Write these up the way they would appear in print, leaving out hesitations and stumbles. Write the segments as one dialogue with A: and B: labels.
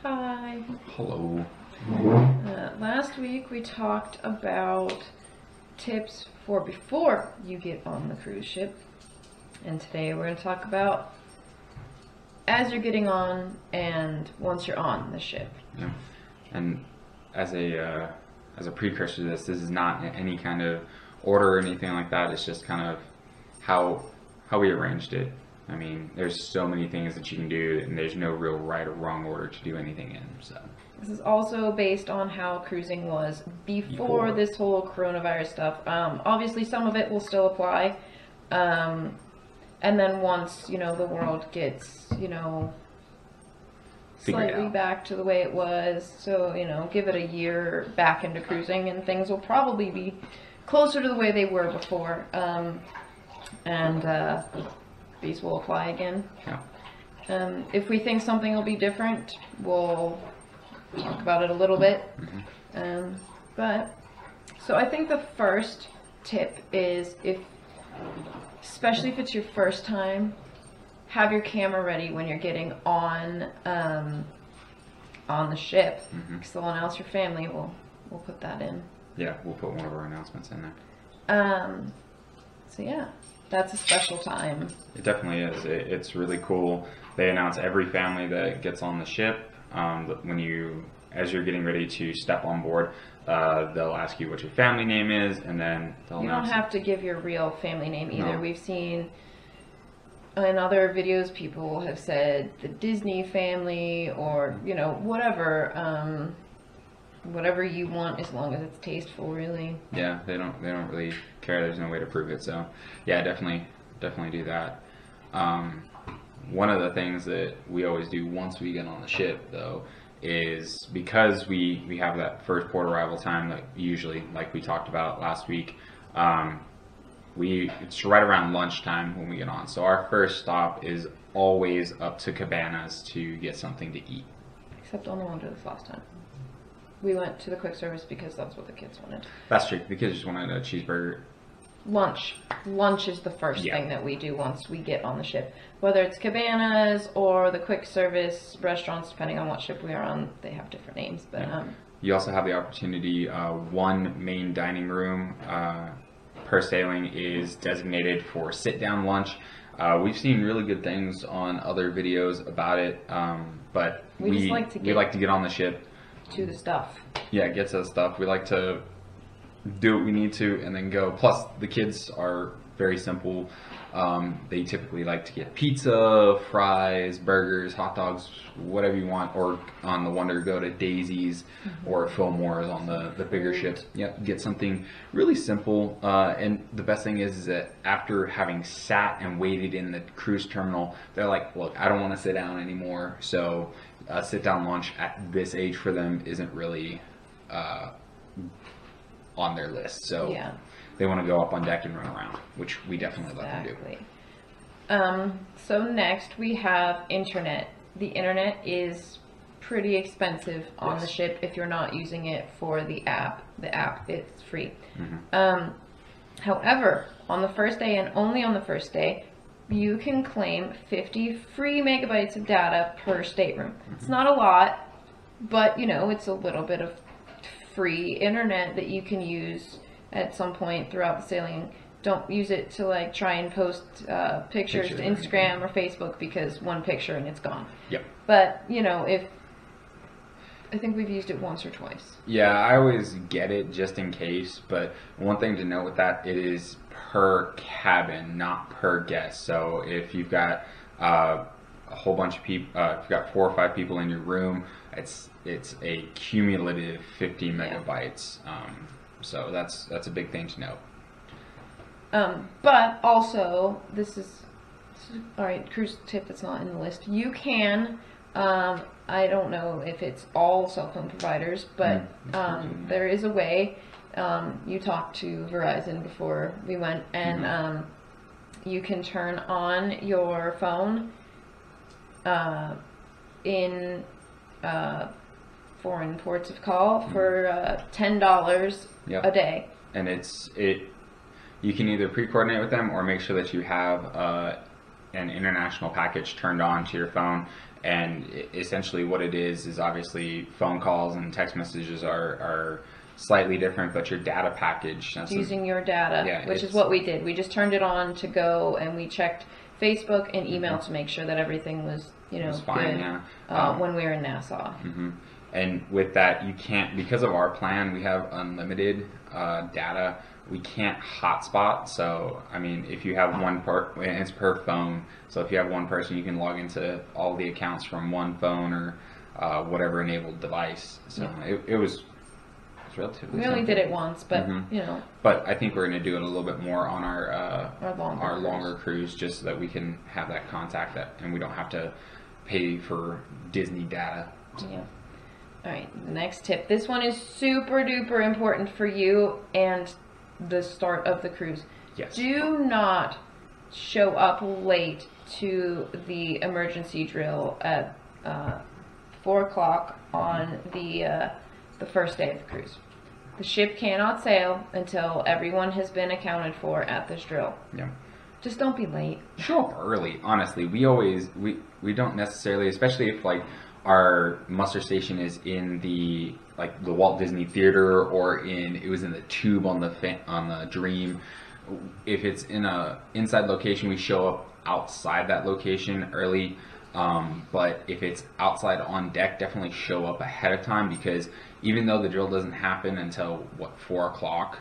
A: Hi.
B: Hello.
A: Last week we talked about tips for before you get on the cruise ship, and today we're going to talk about as you're getting on and once you're on the ship.
B: Yeah. And as a precursor to this is not any kind of order or anything like that. It's just kind of how we arranged it. I mean, there's so many things that you can do, and there's no real right or wrong order to do anything in. So
A: this is also based on how cruising was before this whole coronavirus stuff. Obviously, some of it will still apply, and then once the world gets slightly back to the way it was, so give it a year back into cruising, and things will probably be closer to the way they were before, and these will apply again.
B: Yeah.
A: If we think something will be different, we'll talk about it a little bit. So I think the first tip is, especially if it's your first time, have your camera ready when you're getting on the ship, because they'll announce your family. We'll put that in.
B: Yeah, we'll put one of our announcements in there.
A: So yeah, that's a special time.
B: It definitely is. It's really cool. They announce every family that gets on the ship. As you're getting ready to step on board, they'll ask you what your family name is, and then they'll announce.
A: You don't have to give your real family name either.
B: No.
A: We've seen in other videos people have said the Disney family, or whatever you want, as long as it's tasteful, really.
B: Yeah, they don't really care. There's no way to prove it. So yeah, definitely do that. One of the things that we always do once we get on the ship, though, is because we have that first port arrival time that usually, like we talked about last week, it's right around lunchtime when we get on. So our first stop is always up to Cabanas to get something to eat.
A: Except on the Wonder this last time. We went to the quick service because that's what the kids wanted.
B: That's true. The kids just wanted a cheeseburger.
A: Lunch is the first thing that we do once we get on the ship. Whether it's Cabanas or the quick service restaurants, depending on what ship we are on, they have different names. But
B: you also have the opportunity, one main dining room per sailing is designated for sit-down lunch. We've seen really good things on other videos about it, but we like to get on the ship
A: to the stuff.
B: Yeah, get to the stuff. We like to do what we need to and then go. Plus, the kids are very simple. They typically like to get pizza, fries, burgers, hot dogs, whatever you want. Or on the Wonder, go to Daisy's or Fillmore's on the bigger ships. Yeah, get something really simple. And the best thing is that after having sat and waited in the cruise terminal, they're like, look, I don't want to sit down anymore. So sit-down lunch at this age for them isn't really on their list. So yeah, they want to go up on deck and run around, which we definitely let them do.
A: So next we have internet. The internet is pretty expensive on the ship if you're not using it for the app. The app, it's free. However, on the first day, and only on the first day, you can claim 50 free megabytes of data per stateroom. It's not a lot, but it's a little bit of free internet that you can use at some point throughout the sailing. Don't use it to try and post pictures to Instagram or Facebook, because one picture and it's gone.
B: Yep.
A: But I think we've used it once or twice.
B: Yeah, I always get it just in case, but one thing to note with that, it is per cabin, not per guest. So if you've got a whole bunch of people, if you've got 4 or 5 people in your room, it's a cumulative 50 megabytes. So that's a big thing to note.
A: But also, this is all right. Cruise tip that's not in the list. You can. I don't know if it's all cell phone providers, but there is a way. You talked to Verizon before we went, and you can turn on your phone in foreign ports of call for $10 a day.
B: And you can either pre-coordinate with them or make sure that you have an international package turned on to your phone, and essentially what it is obviously phone calls and text messages are slightly different, but your data package,
A: using your data,
B: yeah,
A: which is what we did. We just turned it on to go, and we checked Facebook and email to make sure that everything was, was
B: fine,
A: good,
B: yeah.
A: when we were in Nassau.
B: And with that, you can't, because of our plan, we have unlimited data. We can't hotspot. So, I mean, if you have it's per phone. So if you have one person, you can log into all the accounts from one phone or whatever enabled device. So it was relatively
A: We only
B: simple.
A: did it once, but,
B: But I think we're going to do it a little bit more on our
A: longer
B: longer cruise, just so that we can have that contact and we don't have to pay for Disney data.
A: Yeah. All right, the next tip. This one is super duper important for you and the start of the cruise.
B: Yes.
A: Do not show up late to the emergency drill at 4 o'clock on the first day of the cruise. The ship cannot sail until everyone has been accounted for at this drill.
B: Yeah.
A: Just don't be late.
B: Show up early. Honestly, we don't necessarily, especially if like our muster station is in the Walt Disney Theater or it was in the tube on the Dream. If it's in a inside location, we show up outside that location early. But if it's outside on deck, definitely show up ahead of time, because even though the drill doesn't happen until 4 o'clock,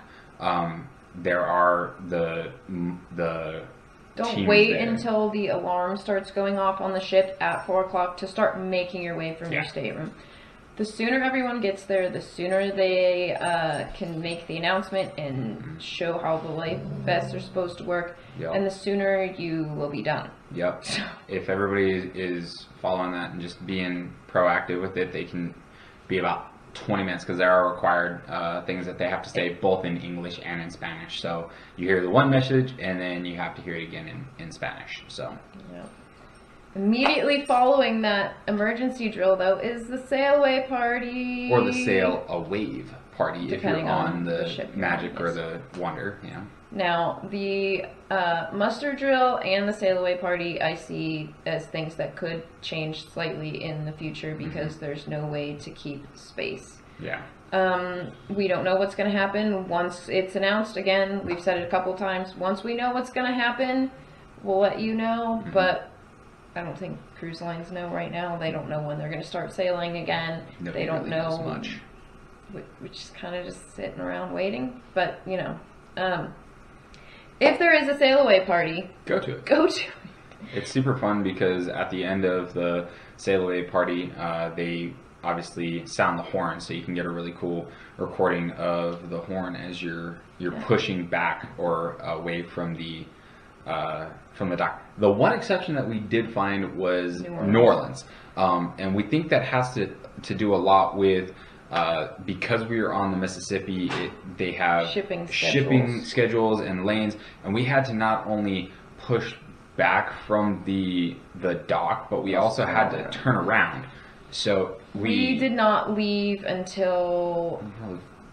B: there are the
A: Don't wait until the alarm starts going off on the ship at 4 o'clock to start making your way from your stateroom. The sooner everyone gets there, the sooner they can make the announcement and show how the life vests are supposed to work, and the sooner you will be done.
B: Yep. If everybody is following that and just being proactive with it, they can be about 20 minutes, because there are required things that they have to say both in English and in Spanish. So you hear the one message and then you have to hear it again in Spanish. So
A: immediately following that emergency drill, though, is the sail away party,
B: or the sail a wave party,
A: depending
B: if you're on the
A: ship
B: Magic or the Wonder. Yeah.
A: Now, the muster drill and the sail away party I see as things that could change slightly in the future, because there's no way to keep space.
B: Yeah.
A: We don't know what's going to happen once it's announced. Again, we've said it a couple times. Once we know what's going to happen, we'll let you know. But I don't think cruise lines know right now. They don't know when they're going to start sailing again.
B: Nobody
A: they don't
B: really
A: know
B: knows much.
A: We're just kind of just sitting around waiting. But if there is a sail away party,
B: go to it.
A: Go to it.
B: It's super fun, because at the end of the sail away party, they obviously sound the horn, so you can get a really cool recording of the horn as you're pushing back or away from the dock. The one exception that we did find was New Orleans. And we think that has to do a lot with because we were on the Mississippi, they have shipping schedules and lanes, and we had to not only push back from the dock, but we also had to turn around. So we
A: did not leave until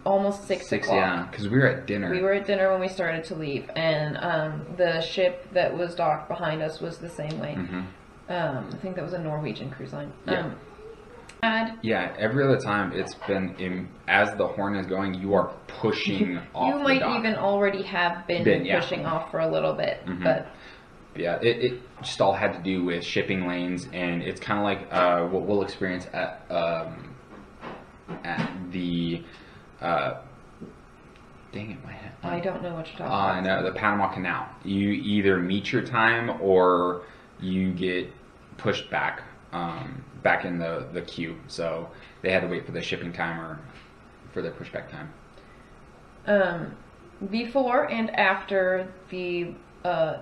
A: almost 6 o'clock.
B: Yeah, because we were at dinner.
A: We were at dinner when we started to leave, and the ship that was docked behind us was the same way. I think that was a Norwegian cruise line.
B: Yeah, every other time it's been as the horn is going, you are pushing off.
A: You might
B: the dock.
A: even already have been pushing off for a little bit, but
B: yeah, it just all had to do with shipping lanes, and it's kind of like what we'll experience at the dang it, my head.
A: I don't know what you're talking about.
B: No, the Panama Canal. You either meet your time or you get pushed back in the queue. So they had to wait for the shipping time or for their pushback time.
A: Before and after the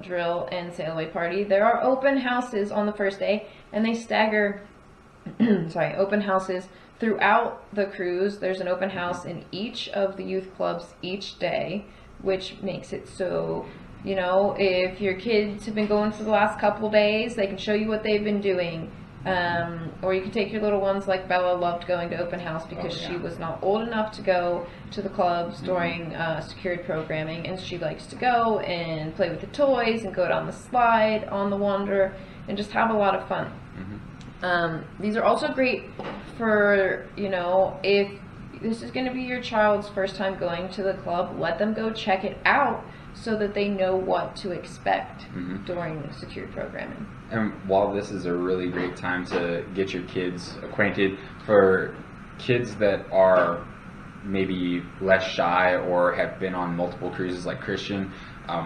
A: drill and sail away party, there are open houses on the first day, and they stagger open houses throughout the cruise. There's an open house in each of the youth clubs each day, which makes it so, if your kids have been going for the last couple days, they can show you what they've been doing. Or you can take your little ones, like Bella loved going to open house because she was not old enough to go to the clubs during secured programming, and she likes to go and play with the toys and go down the slide on the Wonder and just have a lot of fun. These are also great for, you know, if this is going to be your child's first time going to the club, let them go check it out so that they know what to expect during secured programming.
B: And while this is a really great time to get your kids acquainted, for kids that are maybe less shy or have been on multiple cruises like Christian,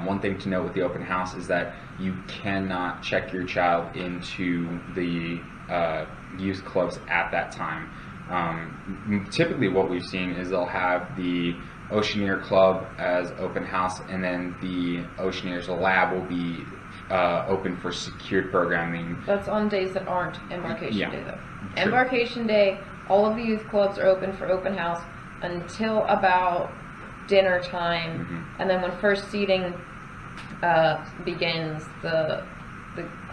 B: one thing to note with the open house is that you cannot check your child into the youth clubs at that time. Typically what we've seen is they'll have the Oceaneer Club as open house, and then the Oceaneers Lab will be open for secured programming.
A: That's on days that aren't Embarkation Day, though. True. Embarkation Day, all of the youth clubs are open for open house until about dinner time, and then when first seating begins, the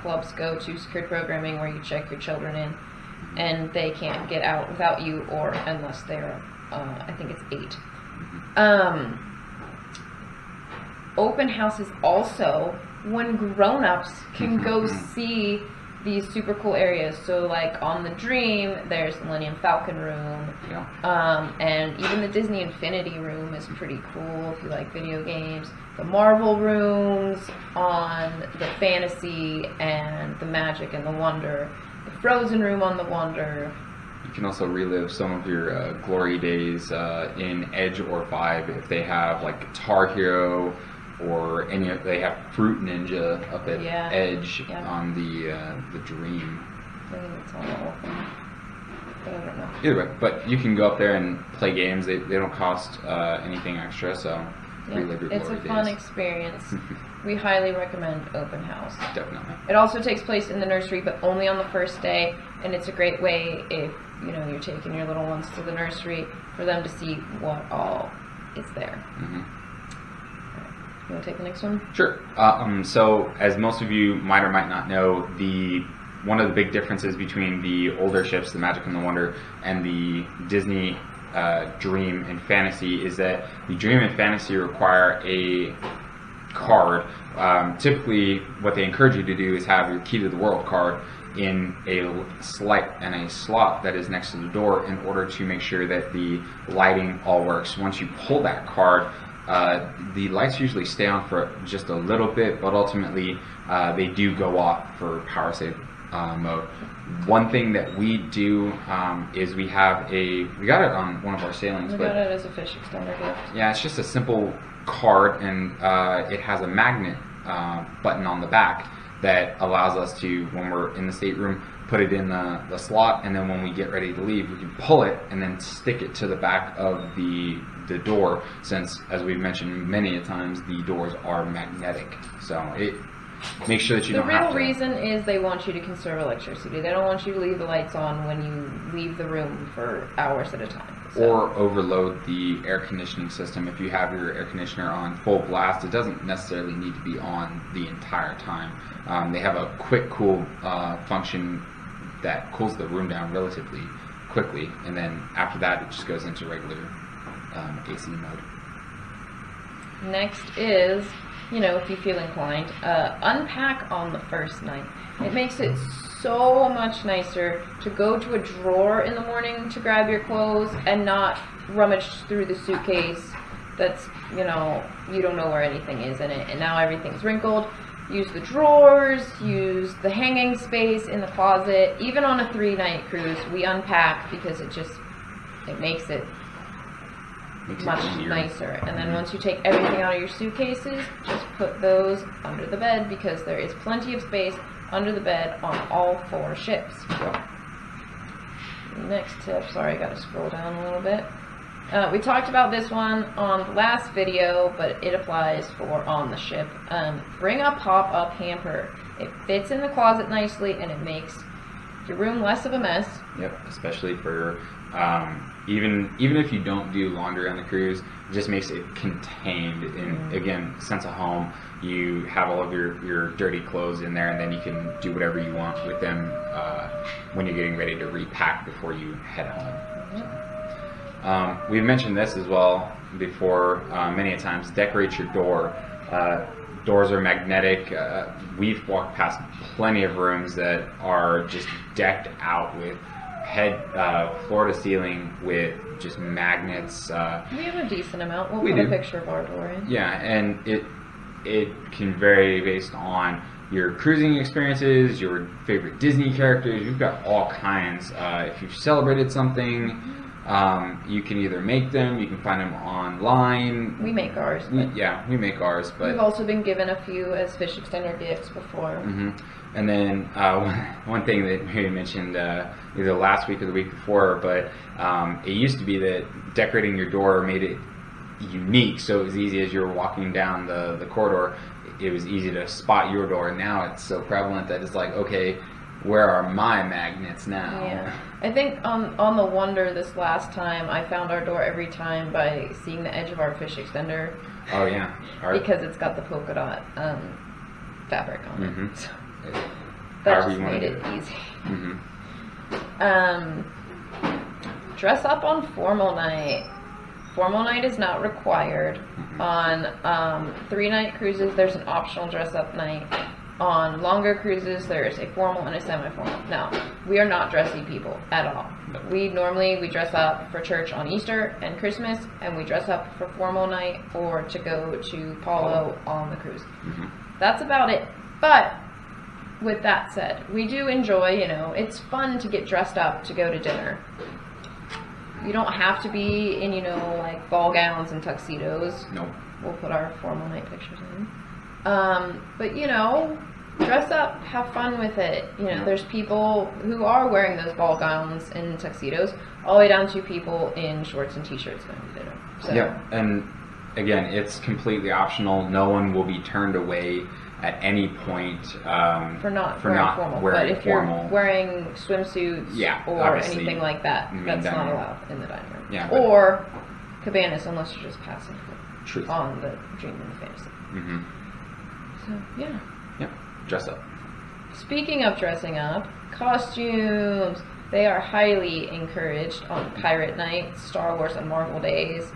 A: clubs go to secured programming where you check your children in, and they can't get out without you, or unless they're I think it's 8. Open house is also when grown-ups can go see these super cool areas. So like on the Dream, there's the Millennium Falcon room, and even the Disney Infinity room is pretty cool if you like video games. The Marvel rooms on the Fantasy and the Magic and the Wonder. The Frozen room on the Wonder.
B: You can also relive some of your glory days in Edge or Vibe if they have like Guitar Hero, or they have Fruit Ninja up at Edge on the Dream.
A: I think it's on the whole thing, but I don't know.
B: Either way, but you can go up there and play games. They don't cost anything extra, so relive your glory days.
A: It's a fun experience. We highly recommend open house.
B: Definitely.
A: It also takes place in the nursery, but only on the first day, and it's a great way if you're taking your little ones to the nursery for them to see what all is there. You want to take the next one?
B: Sure. So, as most of you might or might not know, one of the big differences between the older ships, the Magic and the Wonder, and the Disney Dream and Fantasy is that the Dream and Fantasy require a card. Typically, what they encourage you to do is have your Key to the World card in a slot that is next to the door in order to make sure that the lighting all works. Once you pull that card, the lights usually stay on for just a little bit, but ultimately they do go off for power save mode. One thing that we do is we got it on one of our sailings.
A: We got it as a fish extender gift.
B: Yeah, it's just a simple card, and it has a magnet button on the back that allows us to, when we're in the stateroom, put it in the slot, and then when we get ready to leave, we can pull it and then stick it to the back of the door, since, as we've mentioned many a times, the doors are magnetic. So it makes sure that you don't have to...
A: The real reason is they want you to conserve electricity. They don't want you to leave the lights on when you leave the room for hours at a time. So.
B: Or overload the air conditioning system. If you have your air conditioner on full blast, it doesn't necessarily need to be on the entire time. They have a quick cool function that cools the room down relatively quickly, and then after that it just goes into regular AC mode.
A: Next is, if you feel inclined, unpack on the first night. It makes it so much nicer to go to a drawer in the morning to grab your clothes and not rummage through the suitcase that's, you don't know where anything is in it, and now everything's wrinkled. Use the drawers, use the hanging space in the closet. Even on a 3-night cruise, we unpack because it makes it much nicer. And then once you take everything out of your suitcases, just put those under the bed, because there is plenty of space under the bed on all 4 ships. Next tip, sorry, I gotta scroll down a little bit. We talked about this one on the last video, but it applies for on the ship. Bring a pop-up hamper. It fits in the closet nicely, and it makes your room less of a mess.
B: Yep, especially for even if you don't do laundry on the cruise, it just makes it contained in, again, sense of home. You have all of your dirty clothes in there, and then you can do whatever you want with them when you're getting ready to repack before you head home. We've mentioned this as well before many a times. Decorate your door. Doors are magnetic. We've walked past plenty of rooms that are just decked out with floor to ceiling with just magnets.
A: We have a decent amount. We'll put a picture of our door in.
B: Yeah, and it can vary based on your cruising experiences, your favorite Disney characters. You've got all kinds. If you've celebrated something, you can either make them, you can find them online.
A: We make ours.
B: We make ours. But
A: we've also been given a few as fish extender gifts before.
B: And then one thing that Miriya mentioned either last week or the week before, but it used to be that decorating your door made it unique, so it was easy as you were walking down the corridor, it was easy to spot your door. Now it's so prevalent that it's like, okay, where are my magnets now?
A: Yeah, I think on the Wonder this last time, I found our door every time by seeing the edge of our fish extender.
B: Oh yeah,
A: because it's got the polka dot fabric on it. So that just made it easy. Dress up on formal night. Formal night is not required. On 3-night cruises, there's an optional dress up night. On longer cruises, there's a formal and a semi-formal. Now, we are not dressy people at all. We dress up for church on Easter and Christmas, and we dress up for formal night or to go to Palo on the cruise. That's about it. But with that said, we do enjoy, it's fun to get dressed up to go to dinner. You don't have to be in, like ball gowns and tuxedos.
B: Nope.
A: We'll put our formal night pictures in. But, dress up, have fun with it. There's people who are wearing those ball gowns and tuxedos, all the way down to people in shorts and t-shirts going to dinner. So.
B: Yeah, and again, it's completely optional. No one will be turned away at any point
A: for not wearing formal. But if you're wearing swimsuits or anything like that, that's not allowed in the dining room.
B: Yeah,
A: or cabanas, unless you're just passing on the Dream and the Fantasy. So, yeah.
B: Yep, dress up.
A: Speaking of dressing up, costumes. They are highly encouraged on Pirate Night, Star Wars and Marvel days.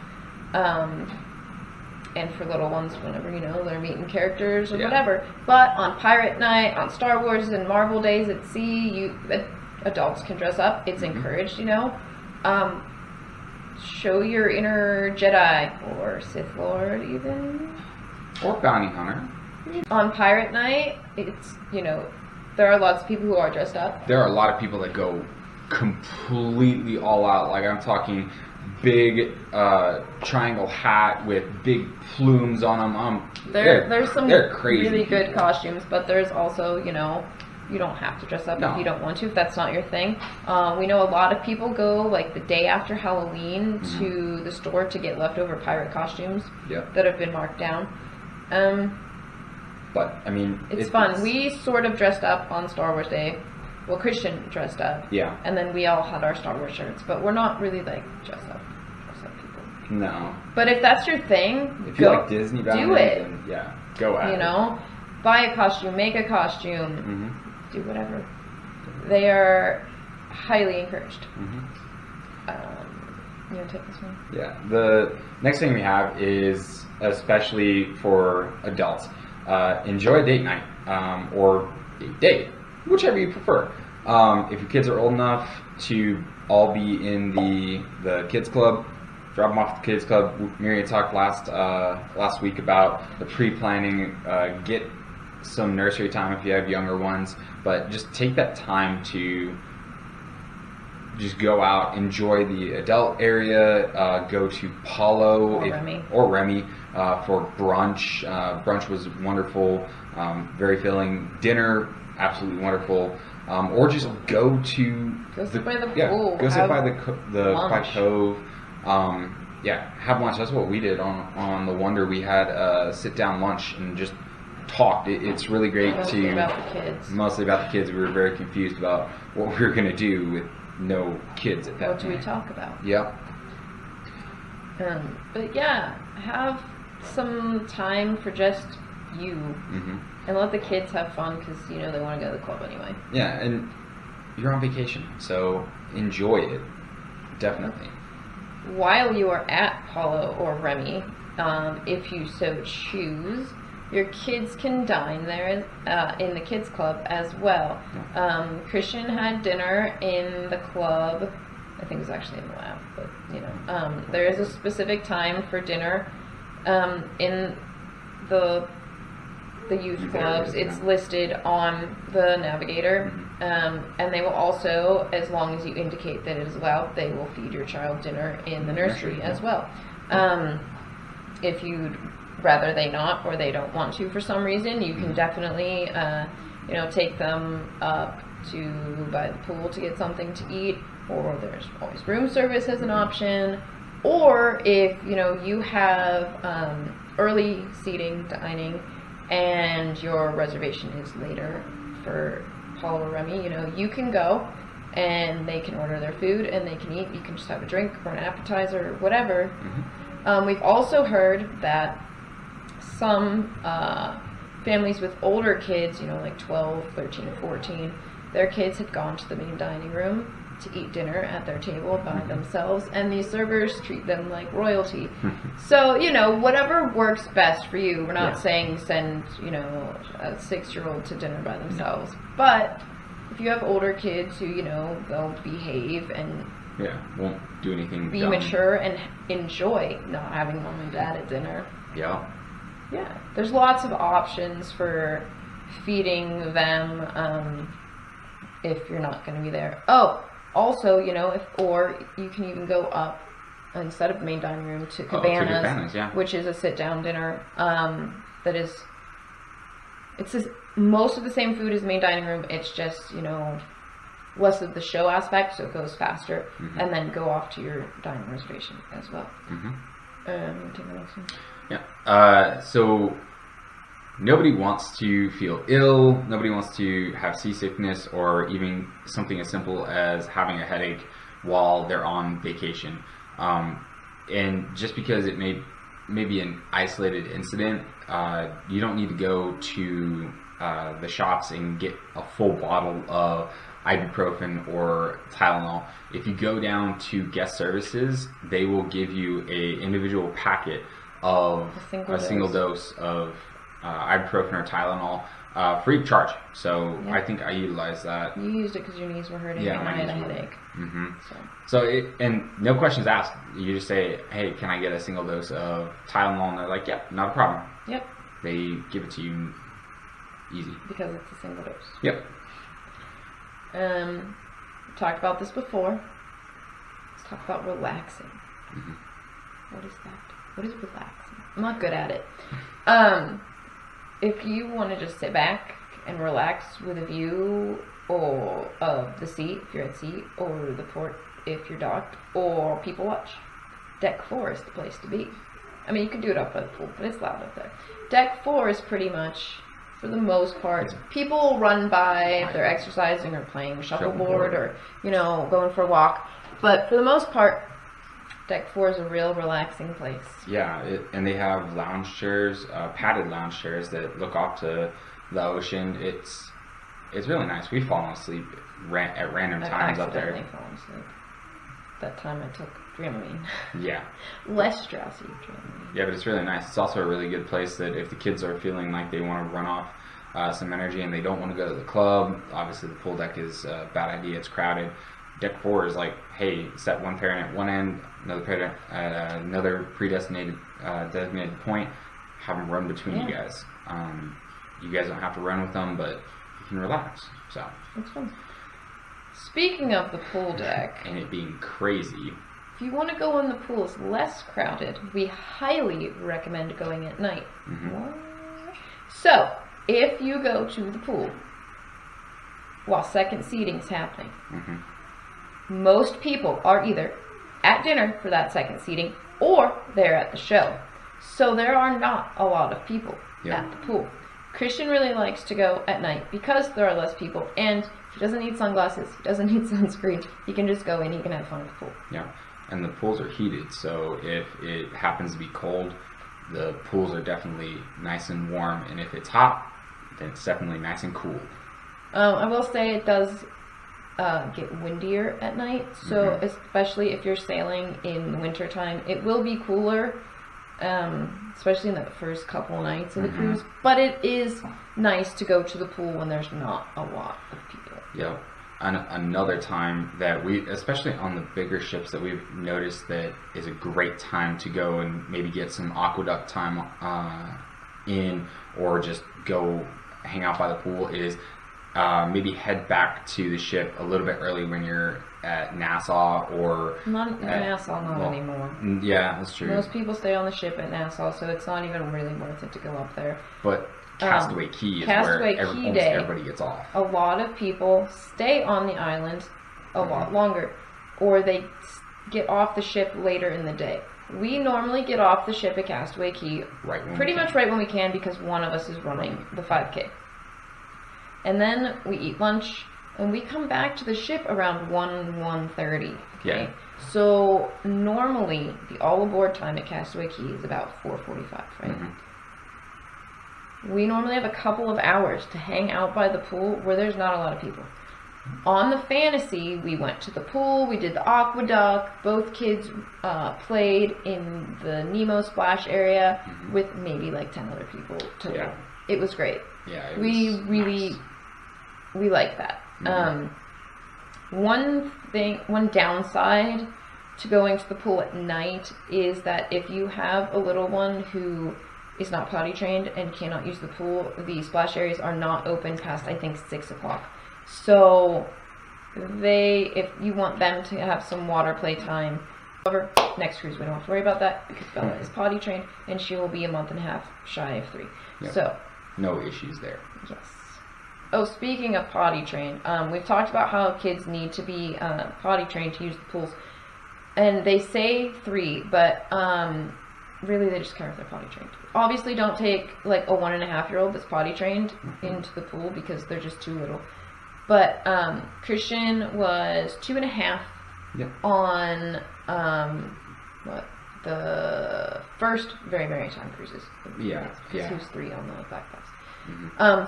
A: And for little ones, whenever, they're meeting characters or whatever. But on Pirate Night, on Star Wars and Marvel days at sea, adults can dress up. It's encouraged, show your inner Jedi or Sith Lord even.
B: Or bounty hunter.
A: On Pirate Night, it's, there are lots of people who are dressed up.
B: There are a lot of people that go completely all out. Like, I'm talking big triangle hat with big plumes on them.
A: There's some
B: crazy
A: really good costumes, but there's also, you don't have to dress up if you don't want to, if that's not your thing. We know a lot of people go like the day after Halloween to the store to get leftover pirate costumes that have been marked down.
B: But I mean,
A: it's fun. We sort of dressed up on Star Wars Day. Well, Christian dressed up.
B: Yeah.
A: And then we all had our Star Wars shirts, but we're not really like dress up people.
B: No.
A: But if that's your thing,
B: if you like Disney,
A: do it.
B: Then, go at it.
A: Buy a costume, make a costume, do whatever. They are highly encouraged. You want to take this one?
B: Yeah. The next thing we have is, especially for adults, enjoy date night or date, whichever you prefer. If your kids are old enough to all be in the kids club, drop them off at the kids club. Miriya talked last week about the pre-planning. Get some nursery time if you have younger ones, but just take that time to just go out, enjoy the adult area, go to Palo or Remy for brunch. Brunch was wonderful, very filling. Dinner, absolutely wonderful. Or just go
A: sit by the pool.
B: Go sit by the cove. Have lunch. That's what we did on the Wonder. We had a sit down lunch and just talked. It's really great
A: Mostly about the kids.
B: Mostly about the kids. We were very confused about what we were going to do with no kids at that
A: What
B: point.
A: do we talk about?
B: Yeah.
A: But yeah, have some time for just you, and let the kids have fun because you know they want to go to the club anyway.
B: Yeah, and you're on vacation, so enjoy it. Definitely.
A: While you are at Paulo or Remy, if you so choose, your kids can dine there in the kids club as well. Christian had dinner in the club. I think it was actually in the lab, but you know, there is a specific time for dinner in the youth clubs. It's listed on the navigator, and they will also, as long as you indicate that it is allowed, they will feed your child dinner in the nursery as well. If you'd rather they not, or they don't want to for some reason, you can definitely you know, take them up to by the pool to get something to eat, or there's always room service as an option. Or if you know you have early seating dining and your reservation is later for Paul or Remy, you know, you can go and they can order their food and they can eat. You can just have a drink or an appetizer or whatever. We've also heard that some families with older kids, you know, like 12, 13, or 14, their kids had gone to the main dining room to eat dinner at their table by themselves, and these servers treat them like royalty. So, you know, whatever works best for you. We're not saying send, you know, a 6-year-old to dinner by themselves, but if you have older kids who, you know, they'll behave and
B: won't do anything
A: be
B: dumb.
A: mature and enjoy not having mom and dad at dinner.
B: Yeah,
A: there's lots of options for feeding them if you're not going to be there. Also, you know, or you can even go up instead of the main dining room to Cabanas, which is a sit-down dinner. It's most of the same food as the main dining room. It's just, you know, less of the show aspect, so it goes faster, and then go off to your dining reservation as well. Take the next one.
B: So nobody wants to feel ill. Nobody wants to have seasickness or even something as simple as having a headache while they're on vacation. And just because it may be an isolated incident, you don't need to go to the shops and get a full bottle of ibuprofen or Tylenol. If you go down to guest services, they will give you a individual packet of a single dose of ibuprofen or Tylenol free of charge. So I think I utilized that.
A: You used it because your knees were hurting and I had a headache.
B: And no questions asked. You just say, hey, can I get a single dose of Tylenol? And they're like, yep, not a problem.
A: Yep.
B: They give it to you easy.
A: Because it's a single dose.
B: Yep.
A: We talked about this before. Let's talk about relaxing. What is that? What is relaxing? I'm not good at it. If you want to just sit back and relax with a view of the sea, if you're at sea, or the port if you're docked, or people watch, Deck 4 is the place to be. I mean, you can do it up by the pool, but it's loud up there. Deck 4 is pretty much, for the most part, people run by, they're exercising or playing shuffleboard or, you know, going for a walk. But for the most part, Deck 4 is a real relaxing place.
B: Yeah, and they have lounge chairs, padded lounge chairs that look off to the ocean. It's really nice. We've fallen asleep at random times up there.
A: I've fallen asleep. That time I took Dramamine.
B: Yeah.
A: Less drowsy Dramamine.
B: Yeah, but it's really nice. It's also a really good place that if the kids are feeling like they want to run off some energy and they don't want to go to the club, obviously the pool deck is a bad idea. It's crowded. Deck 4 is like, hey, set one parent at one end, another parent at another designated point, have them run between you guys. You guys don't have to run with them, but you can relax. So
A: that's fun. Speaking of the pool deck,
B: and it being crazy,
A: if you want to go when the pool is less crowded, we highly recommend going at night. So if you go to the pool while second seating is happening, most people are either at dinner for that second seating or they're at the show. So there are not a lot of people at the pool. Christian really likes to go at night because there are less people, and he doesn't need sunglasses, he doesn't need sunscreen. He can just go in, he can have fun at the pool.
B: Yeah, and the pools are heated, so if it happens to be cold, the pools are definitely nice and warm, and if it's hot, then it's definitely nice and cool.
A: I will say it does get windier at night, so especially if you're sailing in the winter time, it will be cooler, especially in the first couple of nights of the cruise, but it is nice to go to the pool when there's not a lot of people.
B: Yeah. And another time that we, especially on the bigger ships, that we've noticed that is a great time to go and maybe get some aqueduct time in, or just go hang out by the pool, is maybe head back to the ship a little bit early when you're at Nassau or...
A: Nassau anymore.
B: Yeah, that's true.
A: Most people stay on the ship at Nassau, so it's not even really worth it to go up there.
B: But Castaway Key is
A: Castaway
B: where
A: Key
B: almost
A: Day,
B: everybody gets off.
A: A lot of people stay on the island a lot longer, or they get off the ship later in the day. We normally get off the ship at Castaway Key pretty much right when we can, because one of us is running the 5K. And then we eat lunch, and we come back to the ship around 1:30. Okay?
B: Yeah.
A: So normally the all aboard time at Castaway Key is about 4:45, right? We normally have a couple of hours to hang out by the pool where there's not a lot of people. On the Fantasy, we went to the pool, we did the aqueduct, both kids played in the Nemo splash area with maybe like 10 other people total.
B: Yeah.
A: It was great.
B: Yeah, it
A: we
B: was
A: really
B: nice.
A: We like that. One downside to going to the pool at night is that if you have a little one who is not potty trained and cannot use the pool, the splash areas are not open past, I think, 6 o'clock. So if you want them to have some water play time, however, next cruise we don't have to worry about that because Bella is potty trained and she will be a month and a half shy of 3.
B: Yep.
A: So
B: no issues there.
A: yes. Oh, speaking of potty trained, we've talked about how kids need to be potty trained to use the pools, and they say 3, but really they just care if they're potty trained. Obviously, don't take like a 1.5-year-old that's potty trained into the pool because they're just too little. But Christian was 2.5 on the first very maritime cruises.
B: Yeah,
A: because he was 3 on the back pass.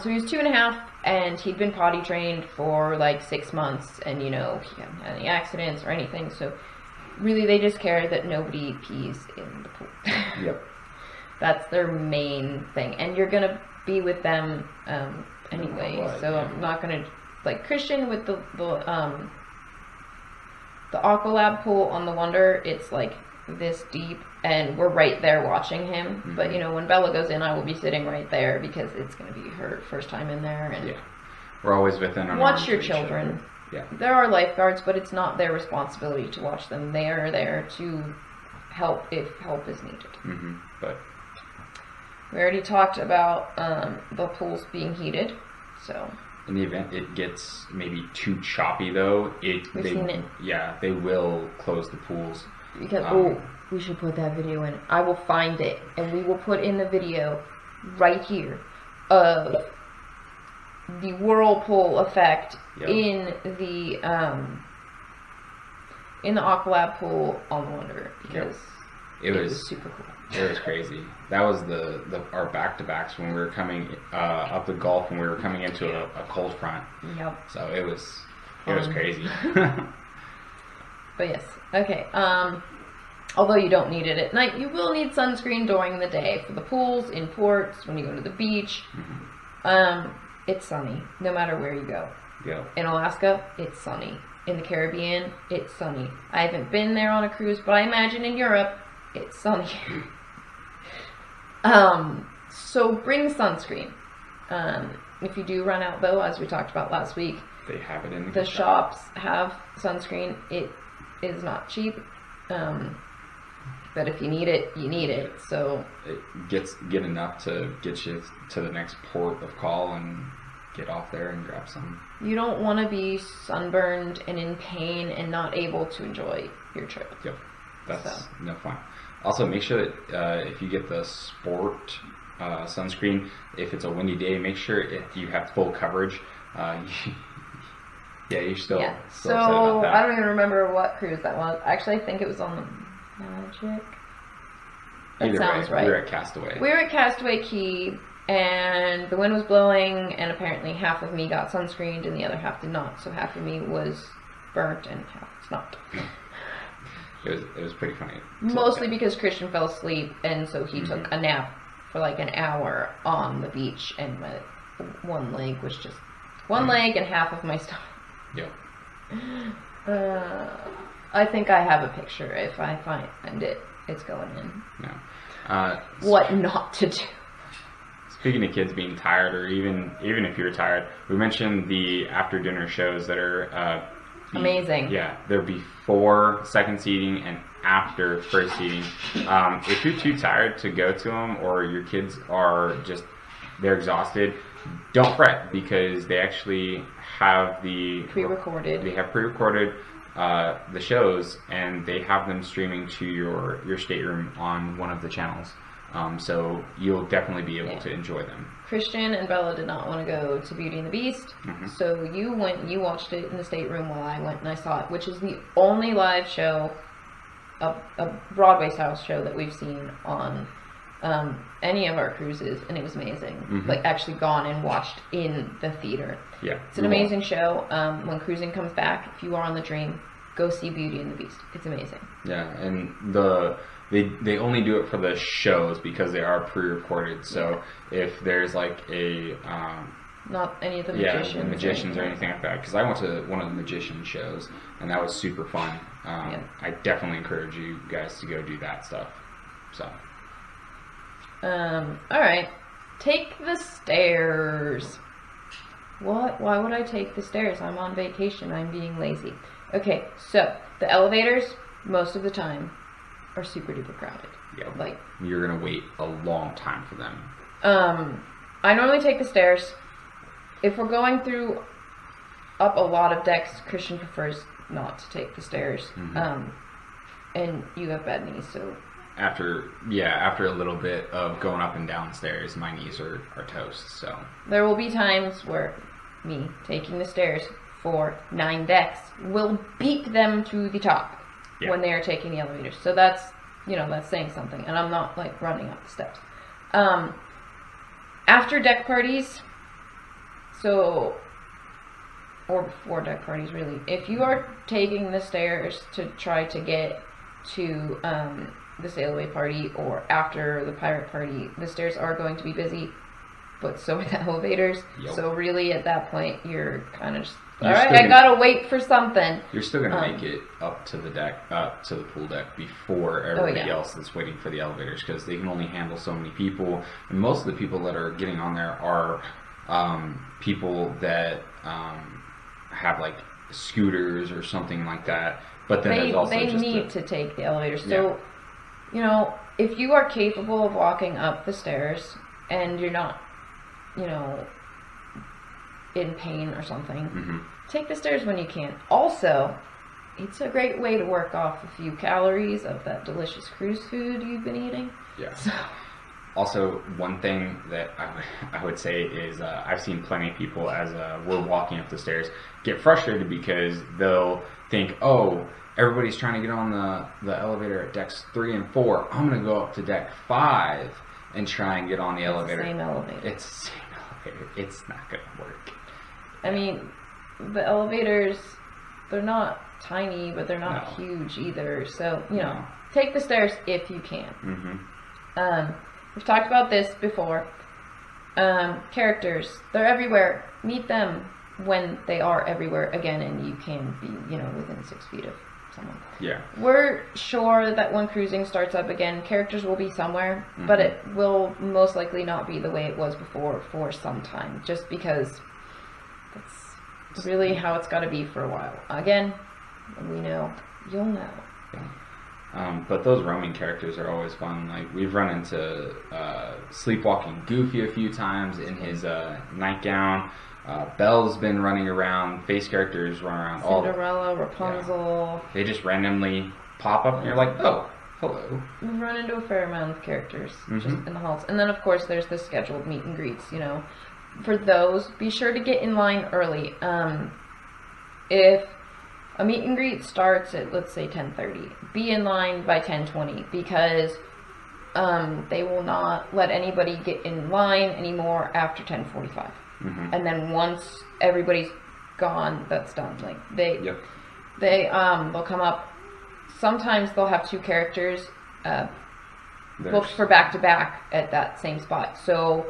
A: So he was 2.5, and he'd been potty trained for like 6 months, and he hadn't had any accidents or anything. So really, they just care that nobody pees in the pool.
B: Yep.
A: That's their main thing, and you're gonna be with them anyway. So I'm not gonna like Christian with the Aqualab pool on the Wonder. It's like this deep, and we're right there watching him. But when Bella goes in, I will be sitting right there because it's gonna be her first time in there. And
B: we're always within our
A: watch your children.
B: Yeah.
A: There are lifeguards, but it's not their responsibility to watch them. They are there to help if help is needed.
B: But
A: we already talked about the pools being heated, so
B: in the event it gets maybe too choppy, though,
A: we've seen it.
B: Yeah, they will close the pools.
A: Because we should put that video in. I will find it, and we will put in the video right here of the whirlpool effect in the Aqualab pool on the Wonder, because it was super cool.
B: It was crazy. That was our back-to-backs when we were coming up the Gulf, when we were coming into a cold front. Yep. So it was crazy.
A: But yes, okay. Although you don't need it at night, you will need sunscreen during the day for the pools, in ports, when you go to the beach. It's sunny, no matter where you go.
B: Yeah. In
A: Alaska, it's sunny. In the Caribbean, it's sunny. I haven't been there on a cruise, but I imagine in Europe, it's sunny. So bring sunscreen. If you do run out, though, as we talked about last week,
B: they have it in
A: the shops have sunscreen. It is not cheap, but if you need it, you need it. So
B: it get enough to get you to the next port of call and get off there and grab some. You
A: don't want to be sunburned and in pain and not able to enjoy your trip.
B: Yep, that's no fun. Also, make sure that if you get the sport sunscreen. If it's a windy day, make sure you have full coverage. Yeah, you're still
A: Yeah.
B: still upset about that.
A: I don't even remember what cruise that was. Actually, I think it was on the Magic. That
B: Either
A: sounds
B: way,
A: right.
B: we were at Castaway.
A: We were at Castaway Key, and the wind was blowing, and apparently half of me got sunscreened, and the other half did not. So half of me was burnt, and half was not.
B: It was pretty funny.
A: Mostly because Christian fell asleep, and so he took a nap for like an hour on the beach, and my one leg was just one leg and half of my stomach.
B: Yep.
A: I think I have a picture. If I find it, it's going in.
B: No.
A: What not to do.
B: Speaking of kids being tired, or even if you're tired, we mentioned the after dinner shows that are
A: amazing.
B: Yeah, they're before second seating and after first seating. If you're too tired to go to them, or your kids are they're exhausted, don't fret, because they actually have
A: pre-recorded.
B: They have pre-recorded the shows, and they have them streaming to your stateroom on one of the channels. So you'll definitely be able to enjoy them.
A: Christian and Bella did not want to go to Beauty and the Beast, so you went and you watched it in the stateroom while I went and I saw it, which is the only live show, a Broadway-style show that we've seen on any of our cruises, and it was amazing. Like, actually gone and watched in the theater.
B: Yeah,
A: it's an amazing show. When cruising comes back, if you are on the Dream, go see Beauty and the Beast. It's amazing.
B: Yeah, and they only do it for the shows because they are pre-recorded. So if there's like a
A: not any of the magicians,
B: or anything like that, because I went to one of the magician shows and that was super fun. I definitely encourage you guys to go do that stuff. So
A: all right, take the stairs. What? Why would I take the stairs? I'm on vacation. I'm being lazy. Okay, so the elevators most of the time are super duper crowded.
B: Yeah,
A: like
B: you're gonna wait a long time for them.
A: I normally take the stairs. If we're going through up a lot of decks, Christian prefers not to take the stairs. And you have bad knees, so
B: after a little bit of going up and down stairs, my knees are toast. So
A: there will be times where me taking the stairs for 9 decks will beat them to the top when they are taking the elevators. So that's saying something, and I'm not like running up the steps. After deck parties, or before deck parties really, if you are taking the stairs to try to get to the sail away party or after the pirate party, the stairs are going to be busy, but so are the elevators. So really at that point you're kind of just, alright, I gotta wait for something.
B: You're still gonna make it up to the deck, up to the pool deck before everybody else that's waiting for the elevators, because they can only handle so many people, and most of the people that are getting on there are people that have like scooters or something like that. But then there's also
A: they need to take the elevators. So if you are capable of walking up the stairs and you're not in pain or something, take the stairs when you can. Also, it's a great way to work off a few calories of that delicious cruise food you've been eating.
B: Yeah. So. Also, one thing that I would say is I've seen plenty of people as we're walking up the stairs get frustrated because they'll think, oh, everybody's trying to get on the elevator at decks 3 and 4. I'm going to go up to deck 5 and try and get on the elevator.
A: It's the same elevator.
B: It's the same elevator. It's not going to work.
A: I mean, the elevators, they're not tiny, but they're not huge either. So, take the stairs if you can. We've talked about this before. Characters, they're everywhere. Meet them when they are everywhere again, and you can be, within 6 feet of someone. Yeah. We're sure that when cruising starts up again, characters will be somewhere, but it will most likely not be the way it was before for some time, just because that's really how it's got to be for a while. Again, we know, you'll know.
B: But those roaming characters are always fun. Like, we've run into Sleepwalking Goofy a few times in his nightgown. Belle's been running around. Face characters run around.
A: Cinderella, Rapunzel.
B: Yeah. They just randomly pop up and you're like, oh, Hello.
A: We run into a fair amount of characters just
B: Mhm.
A: in the halls. And then, of course, there's the scheduled meet and greets, you know. For those, be sure to get in line early. If a meet and greet starts at, let's say, 10:30, be in line by 10:20 because they will not let anybody get in line anymore after 10:45. And then once everybody's gone, that's done. Like they'll come up. Sometimes they'll have two characters booked for back to back at that same spot. So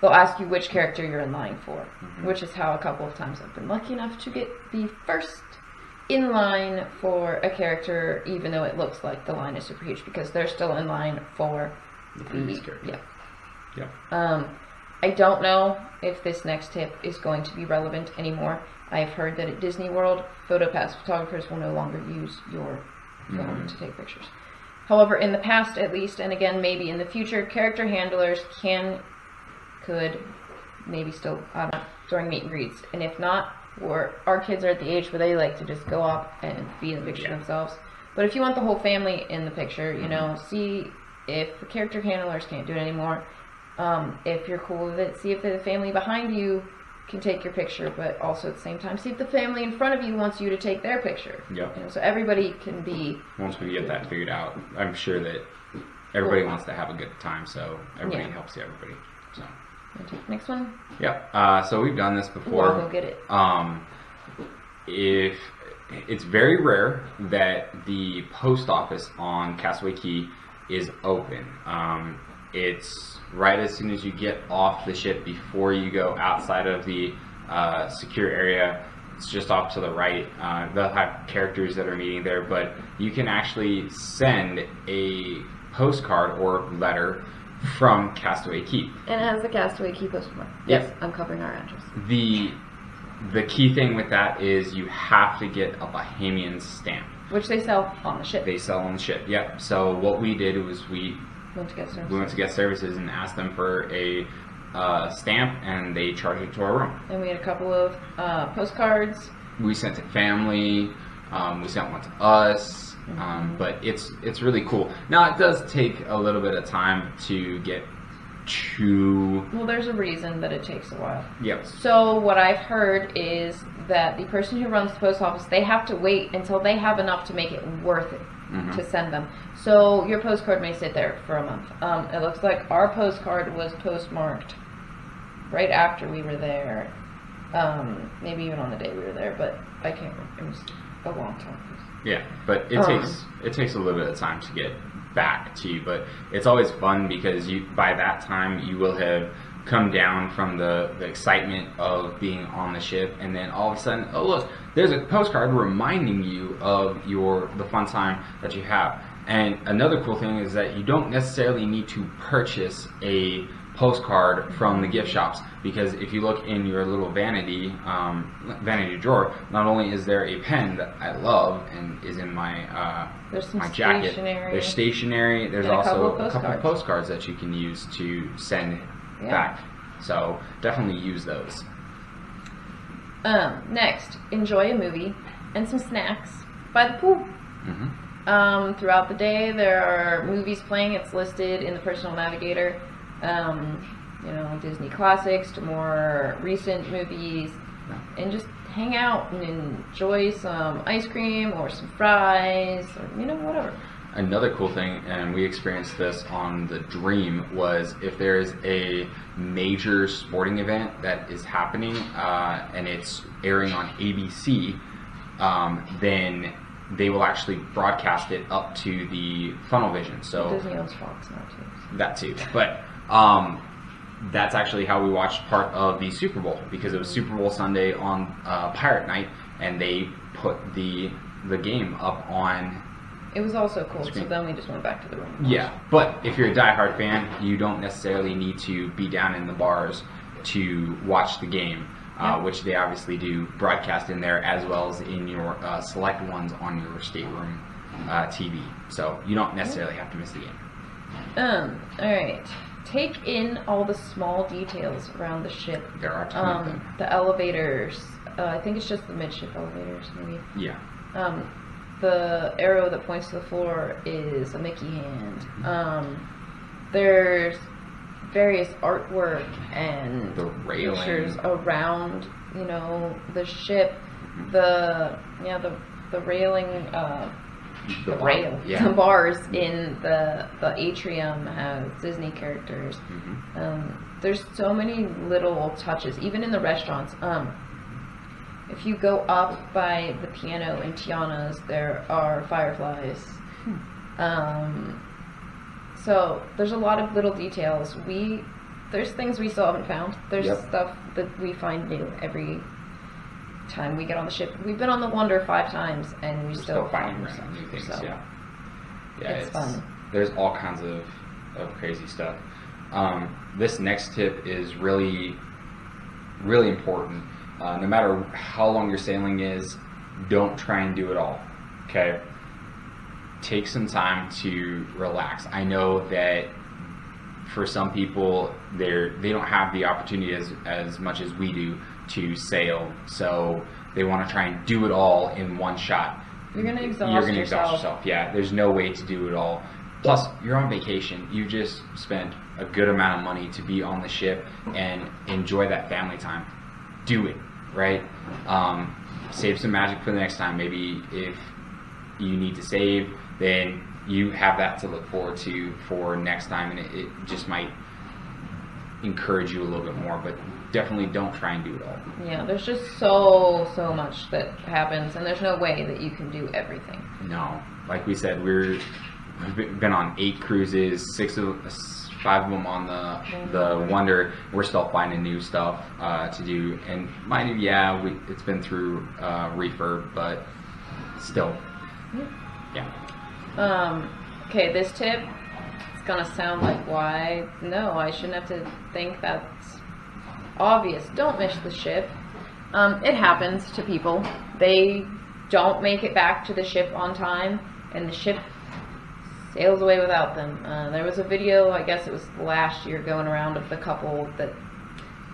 A: they'll ask you which character you're in line for, which is how a couple of times I've been lucky enough to be first in line for a character, even though it looks like the line is super huge, because they're still in line for
B: the previous character.
A: I don't know if this next tip is going to be relevant anymore. I've heard that at Disney World, PhotoPass photographers will no longer use your phone to take pictures. However, in the past at least, and again maybe in the future, character handlers could maybe still during meet and greets, and if not, our kids are at the age where they like to just go up and be in the picture themselves. But if you want the whole family in the picture, you know, see if the character handlers can't do it anymore. If you're cool with it, see if the family behind you can take your picture, but also at the same time, see if the family in front of you wants you to take their picture.
B: Yep.
A: You know, so everybody can be.
B: Once we get that figured out, I'm sure that everybody wants to have a good time, so everybody helps everybody. So.
A: Next one.
B: Yep. So we've done this before.
A: I'll go get it.
B: If it's very rare that the post office on Castaway Cay is open. It's right as soon as you get off the ship before you go outside of the secure area. It's just off to the right. They'll have characters that are meeting there, but you can actually send a postcard or letter from Castaway Cay.
A: And it has the Castaway Cay postmark. Yes, I'm covering our address.
B: The key thing with that is you have to get a Bahamian stamp.
A: Which they sell on the ship.
B: They sell on the ship, yep. So what we did was we
A: went to guest services
B: and asked them for a stamp, and they charged it to our room.
A: And we had a couple of postcards.
B: We sent to family. We sent one to us. But it's really cool. Now it does take a little bit of time to get to.
A: Well, there's a reason that it takes a while.
B: Yep.
A: So what I've heard is that the person who runs the post office, they have to wait until they have enough to make it worth it to send them. So your postcard may sit there for a month. It looks like our postcard was postmarked right after we were there. Maybe even on the day we were there, but I can't remember. It was a long time.
B: Yeah, but it takes a little bit of time to get back to you, but it's always fun because by that time you will have come down from the excitement of being on the ship, and then all of a sudden, oh look, there's a postcard reminding you of the fun time that you have. And another cool thing is that you don't necessarily need to purchase a postcard from the gift shops, because if you look in your little vanity drawer, not only is there a pen that I love and is in my my jacket, there's stationery, there's also a couple of postcards that you can use to send back. So definitely use those.
A: Next, enjoy a movie and some snacks by the pool. Throughout the day, there are movies playing. It's listed in the personal navigator. You know, Disney classics to more recent movies, and just hang out and enjoy some ice cream or some fries or, you know, whatever.
B: Another cool thing, and we experienced this on the Dream, was if there's a major sporting event that is happening and it's airing on ABC, then they will actually broadcast it up to the funnel vision. So
A: Disney owns Fox now too.
B: That too, but that's actually how we watched part of the Super Bowl, because it was Super Bowl Sunday on Pirate Night, and they put the game up on.
A: It was also cool,
B: screen.
A: so then we just went back to the room.
B: Yeah, but if you're a diehard fan, you don't necessarily need to be down in the bars to watch the game, which they obviously do broadcast in there, as well as in your select ones on your stateroom TV. So you don't necessarily have to miss the game.
A: Alright. Take in all the small details around the ship.
B: There are a ton of them.
A: The elevators. I think it's just the midship elevators, maybe.
B: Yeah.
A: the arrow that points to the floor is a Mickey hand. There's various artwork and
B: The railing.
A: pictures around, you know, the ship, the railing, the rail,
B: yeah.
A: the bars in the atrium have Disney characters. There's so many little touches, even in the restaurants. If you go up by the piano in Tiana's, there are fireflies. So there's a lot of little details. There's things we still haven't found. There's stuff that we find new every time we get on the ship. We've been on the Wonder 5 times, and we still find
B: random new things.
A: So
B: Yeah,
A: it's fun.
B: There's all kinds of crazy stuff. This next tip is really, really important. No matter how long your sailing is, don't try and do it all. Okay. Take some time to relax. I know that for some people, they don't have the opportunity as much as we do to sail, so they want to try and do it all in one shot.
A: You're gonna exhaust
B: yourself. Yeah, there's no way to do it all. Plus, you're on vacation. You just spent a good amount of money to be on the ship and enjoy that family time. Do it, right? Save some magic for the next time. Maybe if you need to save, then you have that to look forward to for next time, and it just might encourage you a little bit more, but definitely don't try and do it all.
A: Yeah, there's just so much that happens, and there's no way that you can do everything.
B: No, like we said, we've been on 8 cruises, 5 of them on the Wonder. We're still finding new stuff to do, and mind you, yeah, it's been through refurb, but still, yeah.
A: Okay, this tip, it's gonna sound like, why? No, I shouldn't have to think that's obvious. Don't miss the ship. It happens to people. They don't make it back to the ship on time, and the ship sails away without them. There was a video, I guess it was last year, going around of the couple that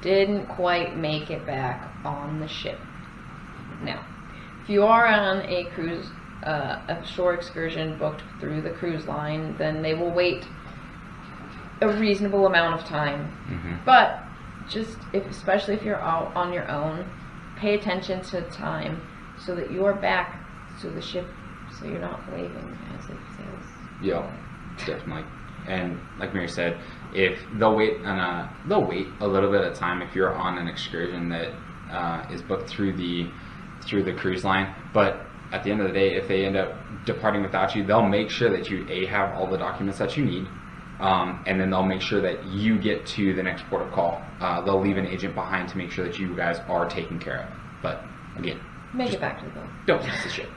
A: didn't quite make it back on the ship. Now, if you are on a cruise, a shore excursion booked through the cruise line, then they will wait a reasonable amount of time. But just especially if you're out on your own, pay attention to time so that you are back to the ship, so you're not waving as it sails.
B: Yeah, definitely. And like Mary said, if they'll wait a little bit of time if you're on an excursion that is booked through the cruise line, but at the end of the day, if they end up departing without you, they'll make sure that you have all the documents that you need, and then they'll make sure that you get to the next port of call. They'll leave an agent behind to make sure that you guys are taken care of. But again,
A: make it back to the boat.
B: Don't miss the ship.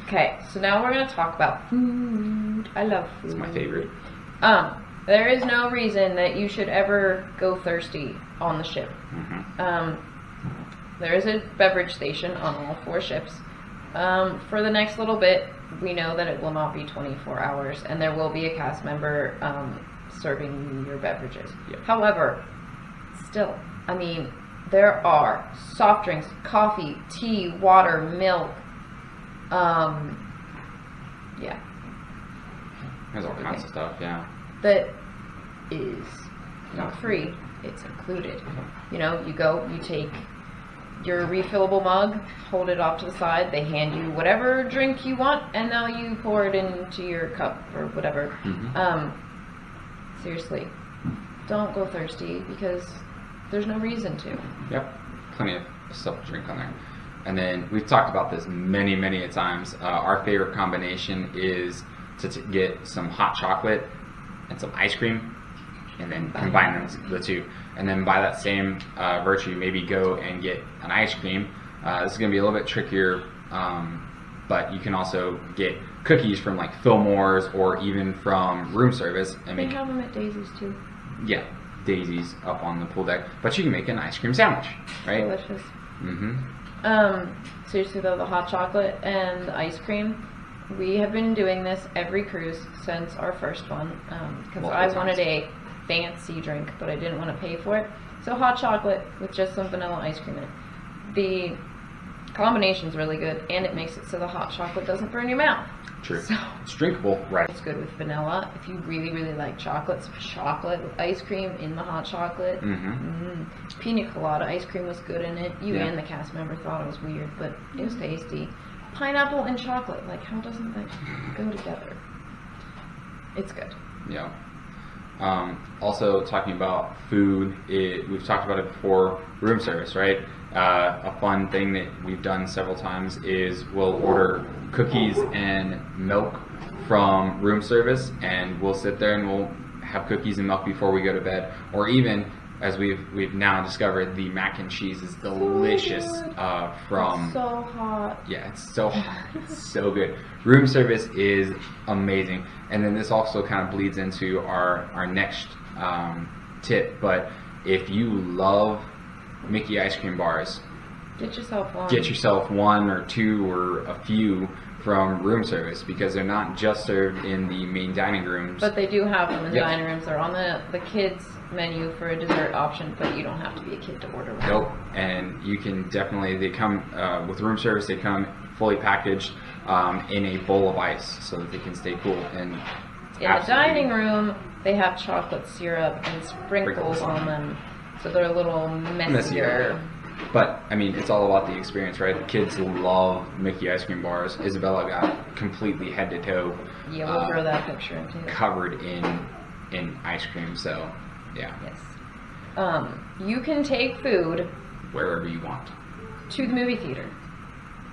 A: Okay, so now we're going to talk about food. I love food.
B: It's my favorite.
A: There is no reason that you should ever go thirsty on the ship. There is a beverage station on all 4 ships. For the next little bit, we know that it will not be 24 hours, and there will be a cast member serving your beverages. However, still, I mean, there are soft drinks, coffee, tea, water, milk. Yeah.
B: There's all kinds of stuff, yeah.
A: That is not free, it's included. You know, you go, you take your refillable mug, hold it off to the side, they hand you whatever drink you want, and now you pour it into your cup or whatever. Seriously, don't go thirsty, because there's no reason to.
B: Yep, plenty of stuff to drink on there. And then we've talked about this many a times. Our favorite combination is to get some hot chocolate and some ice cream, and then combine the two. And then by that same virtue, maybe go and get an ice cream. This is going to be a little bit trickier, but you can also get cookies from like Fillmore's or even from room service. And
A: They have them at Daisy's too.
B: Yeah, Daisy's up on the pool deck. But you can make an ice cream sandwich, right?
A: Delicious. Seriously though, the hot chocolate and the ice cream, we have been doing this every cruise since our first one, because I wanted a fancy drink, but I didn't want to pay for it. So hot chocolate with just some vanilla ice cream in it. The Combination's really good, and it makes it so the hot chocolate doesn't burn your mouth.
B: True.
A: So
B: It's drinkable, right?
A: it's good with vanilla. If you really, really like chocolate, some chocolate with ice cream in the hot chocolate. Pina colada ice cream was good in it. You
B: Yeah.
A: and the cast member thought it was weird, but it was tasty. Pineapple and chocolate, like how doesn't that go together? It's good.
B: Yeah. Also, talking about food, we've talked about it before, room service, right? A fun thing that we've done several times is we'll order cookies and milk from room service, and we'll sit there and we'll have cookies and milk before we go to bed. Or even, as we've now discovered, the mac and cheese is delicious from...
A: It's so hot.
B: Yeah, it's so hot. It's so good. Room service is amazing. And then this also kind of bleeds into our next tip. But if you love Mickey ice cream bars,
A: Get yourself one.
B: get yourself one or two or a few from room service, because they're not just served in the main dining rooms.
A: But they do have them in the
B: Yep.
A: dining rooms. They're on the kids menu for a dessert option, but you don't have to be a kid to order one.
B: Nope. And you can definitely, they come with room service, they come fully packaged in a bowl of ice so that they can stay cool. And
A: In the dining room, they have chocolate syrup and sprinkles on them, so they're a little messier.
B: But, I mean, it's all about the experience, right? The kids love Mickey ice cream bars. Isabella got completely head to toe
A: Yeah, we'll throw that picture in too.
B: covered in ice cream, so, yeah.
A: Yes. You can take food
B: Wherever you want.
A: to the movie theater.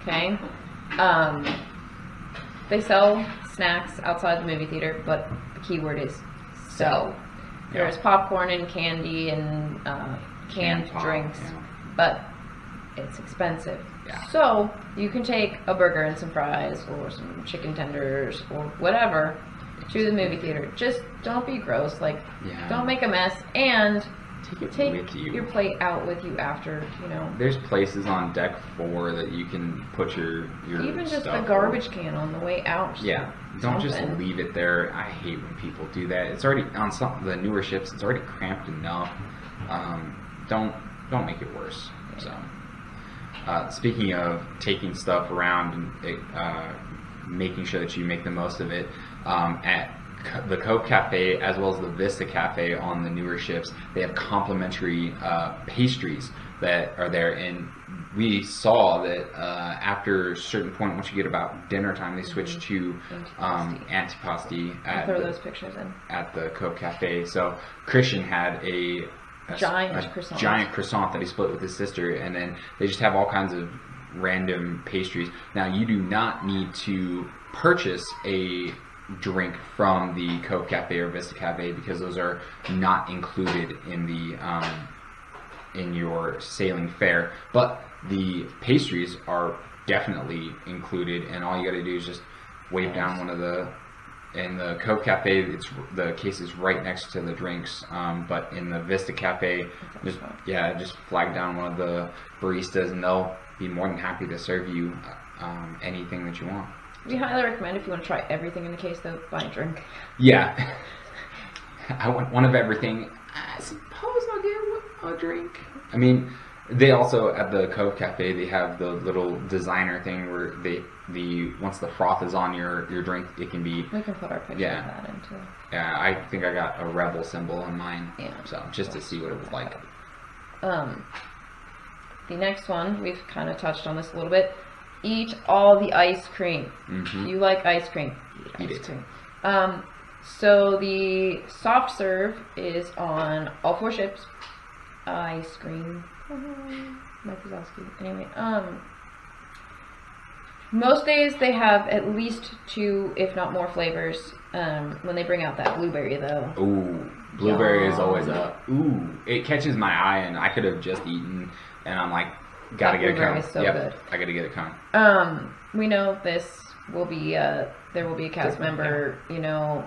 A: Okay? They sell snacks outside the movie theater, but the key word is sell.
B: Yeah.
A: There's popcorn and candy and canned
B: pop,
A: drinks,
B: yeah.
A: but it's expensive.
B: Yeah.
A: So you can take a burger and some fries or some chicken tenders or whatever to the movie theater. Just don't be gross. Like,
B: Yeah.
A: don't make a mess, and
B: Take it with you.
A: your plate out with you after, you know.
B: There's places on deck 4 that you can put your
A: Even just
B: stuff.
A: the garbage can on the way out.
B: Yeah, don't just
A: Something.
B: leave it there. I hate when people do that. It's already on some of the newer ships. It's already cramped enough. Don't make it worse. So, speaking of taking stuff around and making sure that you make the most of it, at the Cove Cafe as well as the Vista Cafe on the newer ships, they have complimentary pastries that are there, and we saw that after a certain point, once you get about dinner time, they switch to antipasti
A: I'll throw those pictures in.
B: at the Cove Cafe. So Christian had a
A: Giant croissant
B: that he split with his sister, and then they just have all kinds of random pastries. Now, you do not need to purchase a drink from the Cove Cafe or Vista Cafe, because those are not included in the in your sailing fare, but the pastries are definitely included, and all you got to do is just wave down one of the... In the Cove Cafe, the case is right next to the drinks, but in the Vista Cafe, just flag down one of the baristas, and they'll be more than happy to serve you anything that you want.
A: We highly recommend, if you want to try everything in the case, though, buy a drink.
B: Yeah. I want one of everything. I suppose I'll get a drink. I mean, they also, at the Cove Cafe, they have the little designer thing where once the froth is on your drink, it can be...
A: We can put our picture of that into...
B: Yeah, I think I got a rebel symbol on mine.
A: Yeah.
B: So, just to see what it was like.
A: The next one, we've kind of touched on this a little bit. Eat all the ice cream.
B: Mm-hmm.
A: You like ice cream.
B: Eat
A: Eat
B: it.
A: cream. So the soft serve is on all 4 ships. Ice cream. Mike Wazowski. Anyway, most days they have at least 2, if not more, flavors. When they bring out that blueberry, though.
B: Ooh, blueberry is always up. Ooh, it catches my eye, and I could have just eaten, and I'm like, gotta get a cone.
A: Is so good.
B: I gotta get a cone.
A: We know this will be there will be a cast member, you know,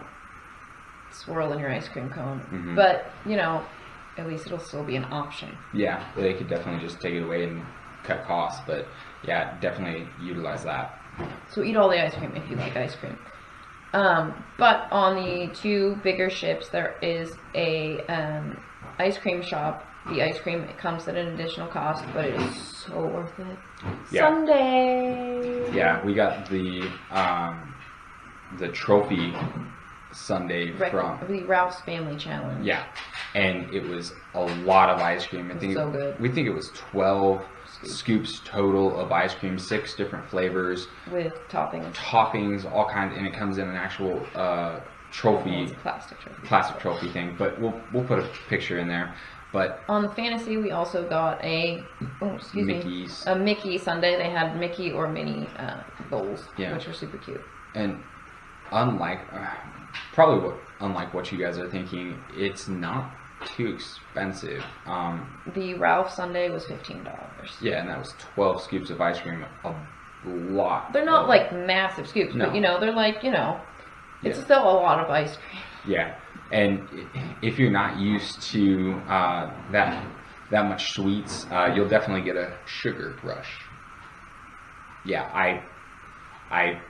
A: swirling your ice cream cone, but you know, at least it'll still be an option.
B: Yeah, they could definitely just take it away and cut costs, but yeah, definitely utilize that.
A: So eat all the ice cream if you like ice cream. But on the 2 bigger ships, there is a ice cream shop The ice cream, it comes at an additional cost, but it is so worth it.
B: Yeah.
A: Sunday.
B: Yeah, we got the trophy sundae from
A: the Ralph's Family Challenge.
B: Yeah, and it was a lot of ice cream. I think
A: so good.
B: We think it was 12 scoops total of ice cream, 6 different flavors
A: with toppings.
B: Toppings, all kinds, and it comes in an actual trophy,
A: plastic
B: trophy thing. But we'll put a picture in there. But
A: on the fantasy, we also got a Mickey sundae. They had Mickey or Minnie bowls, which were super cute.
B: And unlike what you guys are thinking, it's not too expensive.
A: The Ralph sundae was $15.
B: Yeah, and that was 12 scoops of ice cream. A lot.
A: They're not like massive scoops,
B: no.
A: But they're like it's still a lot of ice cream.
B: Yeah, and if you're not used to that much sweets, you'll definitely get a sugar rush. Yeah, I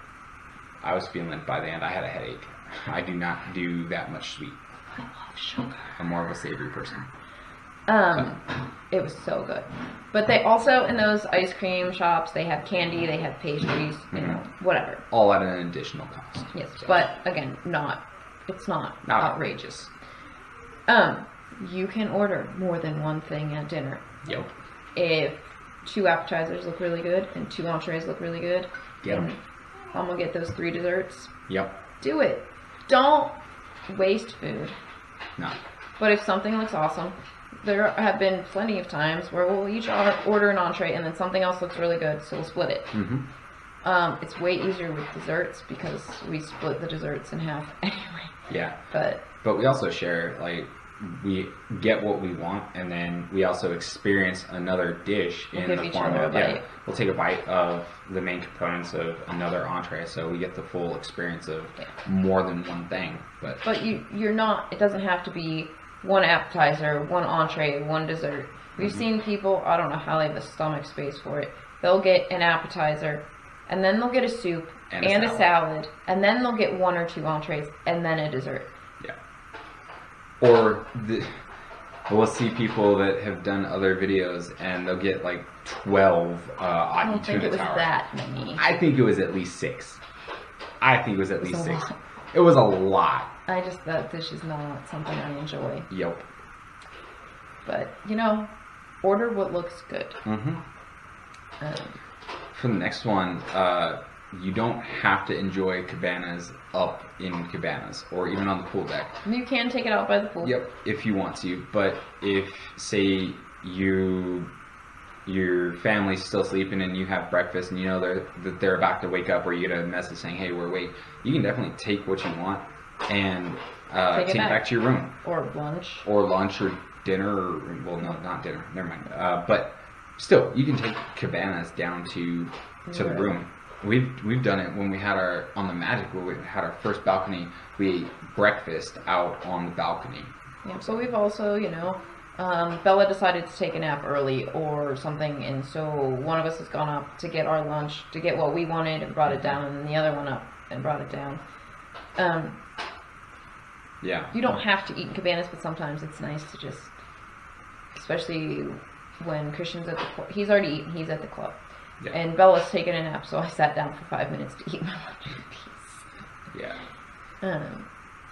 B: was feeling it by the end. I had a headache. I do not do that much sweet.
A: I love sugar.
B: I'm more of a savory person.
A: It was so good. But they also, in those ice cream shops, they have candy, they have pastries, whatever.
B: All at an additional cost.
A: Yes, so. But again, it's not outrageous. You can order more than one thing at dinner.
B: Yep.
A: If 2 appetizers look really good and 2 entrees look really good,
B: yep.
A: I'm gonna get those 3 desserts.
B: Yep.
A: Do it. Don't waste food.
B: No.
A: But if something looks awesome, there have been plenty of times where we'll each order an entree and then something else looks really good, so we'll split it.
B: Mm-hmm.
A: It's way easier with desserts because we split the desserts in half anyway.
B: Yeah.
A: But
B: we also share, like, we get what we want, and then we also experience another dish in the form of we'll take a bite of the main components of another entree, so we get the full experience of more than one thing. But
A: you're not. It doesn't have to be one appetizer, one entree, one dessert. We've seen people. I don't know how they have the stomach space for it. They'll get an appetizer, and then they'll get a soup and a salad, and then they'll get 1 or 2 entrees, and then a dessert.
B: Or we'll see people that have done other videos and they'll get like 12
A: I don't think it was that many.
B: I think it was at least 6. It was It was a lot.
A: That dish is not something I enjoy.
B: Yep.
A: But, order what looks good.
B: Mm-hmm. For the next one, you don't have to enjoy cabanas up in cabanas or even on the pool deck.
A: You can take it out by the pool.
B: Yep, if you want to. But if, say, your family's still sleeping and you have breakfast and you know that they're about to wake up, or you get a message saying, hey, we're awake, you can definitely take what you want and take it back to your room.
A: Or lunch.
B: Or lunch or dinner. Well, no, not dinner. Never mind. But still, you can take cabanas down to the room. We've done it when we had on the Magic, where we had our first balcony. We ate breakfast out on the balcony.
A: Yeah, so we've also, Bella decided to take a nap early or something, and so one of us has gone up to get our lunch, to get what we wanted, and brought it down, and the other one up and brought it down.
B: Yeah.
A: You don't have to eat in cabanas, but sometimes it's nice to just, especially when Christian's at the club. He's already eaten. He's at the club. Yeah. And Bella's taking a nap, so I sat down for 5 minutes to eat my lunch in peace.
B: Yeah.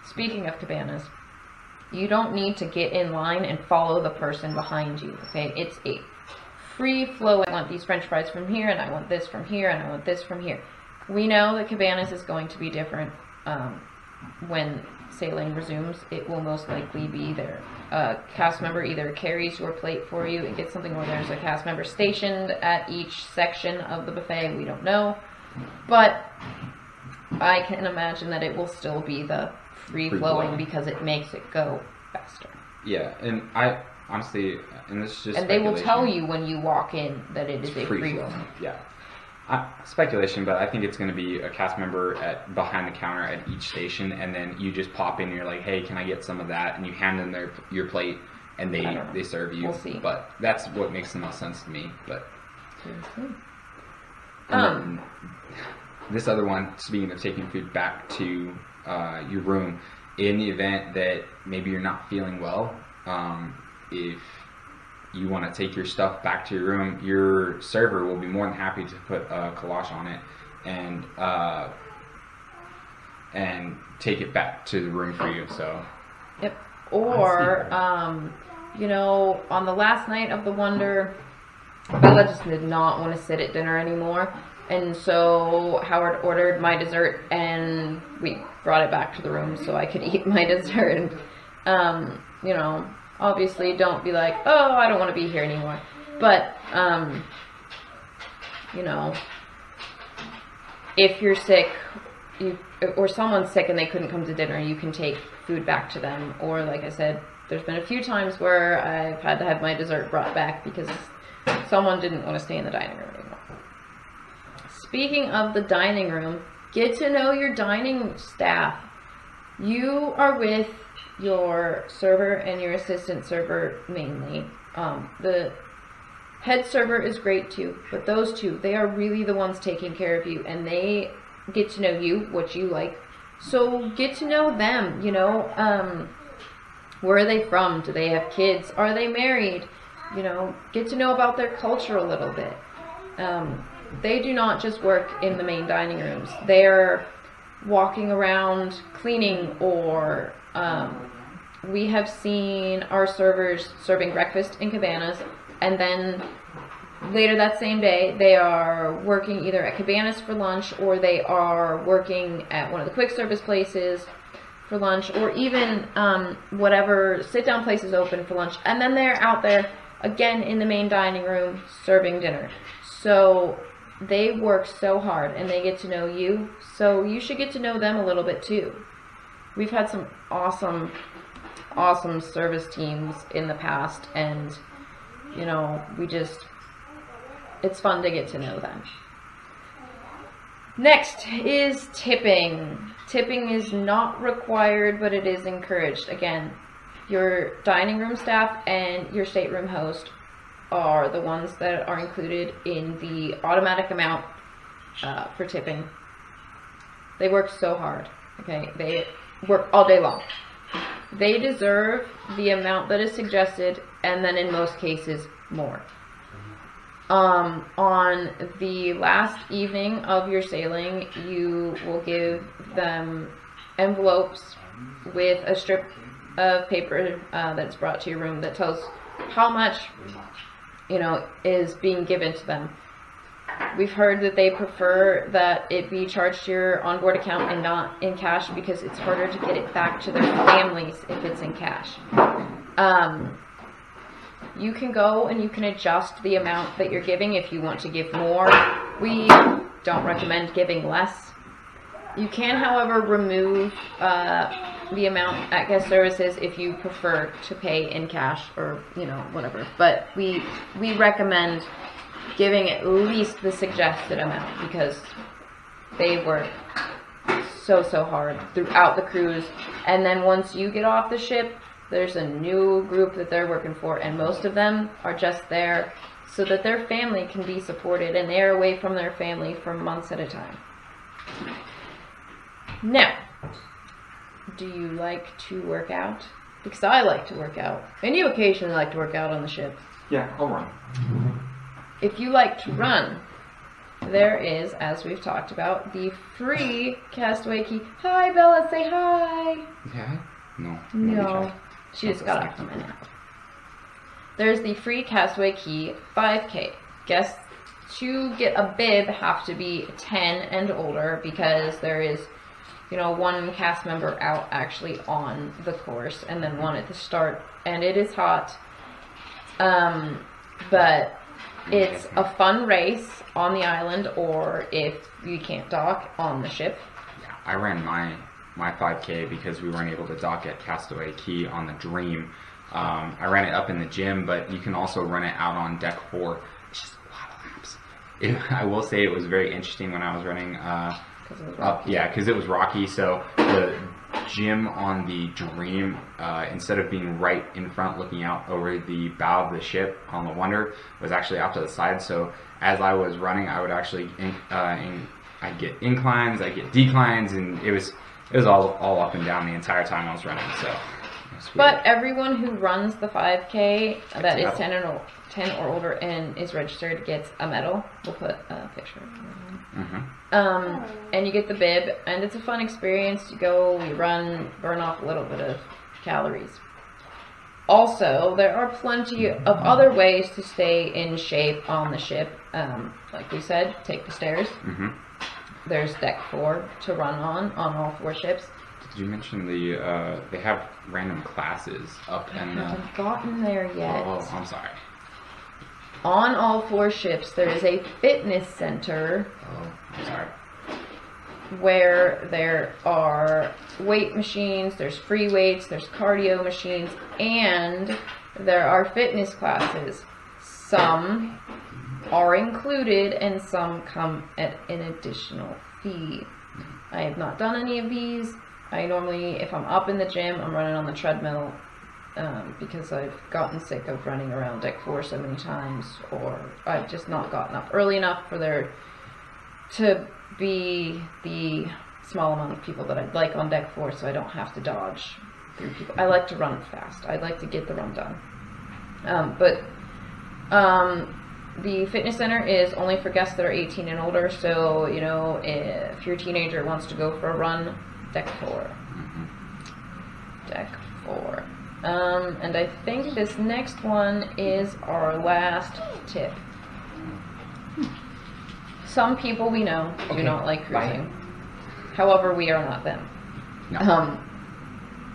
A: Speaking of cabanas, you don't need to get in line and follow the person behind you, okay? It's a free flow. I want these french fries from here, and I want this from here, and I want this from here. We know that cabanas is going to be different when sailing resumes. It will most likely be there. A cast member either carries your plate for you and gets something, or there's a cast member stationed at each section of the buffet. We don't know. But I can imagine that it will still be the free-flowing because it makes it go faster.
B: Yeah, and I honestly, and this is just
A: and they will tell you when you walk in that it is a free-flowing.
B: Yeah. Speculation, but I think it's going to be a cast member behind the counter at each station, and then you just pop in and you're like, hey, can I get some of that? And you hand them your plate, and they serve you.
A: We'll see.
B: But that's what makes the most sense to me. But this other one, speaking of taking food back to your room, in the event that maybe you're not feeling well, if you want to take your stuff back to your room, your server will be more than happy to put a coloche on it and take it back to the room for you. So.
A: Yep. Or, you know, on the last night of the Wonder, Bella just did not want to sit at dinner anymore. And so Howard ordered my dessert and we brought it back to the room so I could eat my dessert. And, you know, obviously don't be like, oh, I don't want to be here anymore. But, you know, if you're sick, or someone's sick and they couldn't come to dinner, you can take food back to them. Or like I said, there's been a few times where I've had to have my dessert brought back because someone didn't want to stay in the dining room anymore. Speaking of the dining room, get to know your dining staff. You are with your server and your assistant server mainly. The head server is great too, but those two, they are really the ones taking care of you, and they get to know you, what you like. So get to know them, you know. Where are they from? Do they have kids? Are they married? You know, get to know about their culture a little bit. They do not just work in the main dining rooms. They're walking around cleaning, or we have seen our servers serving breakfast in cabanas, and then later that same day they are working either at cabanas for lunch, or they are working at one of the quick service places for lunch, or even whatever sit-down place is open for lunch, and then they're out there again in the main dining room serving dinner. So they work so hard and they get to know you, so you should get to know them a little bit too. We've had some awesome service teams in the past, and you know, it's fun to get to know them. Next is tipping. Tipping is not required, but it is encouraged. Again, your dining room staff and your stateroom host are the ones that are included in the automatic amount for tipping. They work so hard. Okay, they work all day long. They deserve the amount that is suggested, and then in most cases more. On the last evening of your sailing, you will give them envelopes with a strip of paper that's brought to your room that tells how much, you know, is being given to them. We've heard that they prefer that it be charged to your onboard account and not in cash, because it's harder to get it back to their families if it's in cash. You can go and you can adjust the amount that you're giving if you want to give more. We don't recommend giving less. You can, however, remove the amount at guest services if you prefer to pay in cash, or, you know, whatever. But we recommend giving at least the suggested amount, because they work so hard throughout the cruise. And then once you get off the ship, there's a new group that they're working for, and most of them are just there so that their family can be supported, and they're away from their family for months at a time. Now, do you like to work out? Because I like to work out, and you occasionally like to work out on the ship.
B: Yeah, I'll run.
A: If you like to run, there is, as we've talked about, the free Castaway Key. Hi, Bella, say hi.
B: Yeah? No.
A: No. She just got up from a nap. There's the free Castaway Key 5K. Guests to get a bib have to be 10 and older, because there is, you know, one cast member out actually on the course, and then one at the start, and it is hot. But it's a fun race on the island, or if you can't dock, on the ship.
B: Yeah, I ran my 5K because we weren't able to dock at Castaway Key on the Dream. I ran it up in the gym, but you can also run it out on deck 4. It's just a lot of laps. I will say it was very interesting when I was running up. Yeah, because it was rocky. So the gym on the Dream, instead of being right in front looking out over the bow of the ship on the Wonder, was actually off to the side. So as I was running, I would actually I'd get inclines, I'd get declines, and it was all up and down the entire time I was running. So Sweet.
A: But everyone who runs the 5K that is
B: medal.
A: 10 or older and is registered gets a medal. We'll put a picture. And you get the bib, and it's a fun experience. You go, you run, burn off a little bit of calories. Also, there are plenty of other ways to stay in shape on the ship. Like we said, take the stairs. There's deck 4 to run on all 4 ships.
B: Did you mention they have random classes up in the...
A: I haven't gotten there yet.
B: Oh, I'm sorry.
A: On all 4 ships, there is a fitness center.
B: Oh, I'm sorry.
A: Where there are weight machines, there's free weights, there's cardio machines, and there are fitness classes. Some are included and some come at an additional fee. I have not done any of these. I normally, if I'm up in the gym, I'm running on the treadmill because I've gotten sick of running around deck 4 so many times, or I've just not gotten up early enough for there to be the small amount of people that I'd like on deck 4, so I don't have to dodge through people. I like to run fast. I'd like to get the run done. The fitness center is only for guests that are 18 and older, so, you know, if your teenager wants to go for a run, deck 4. Deck 4. And I think this next one is our last tip. Some people we know do not like cruising. However, we are not them.
B: No.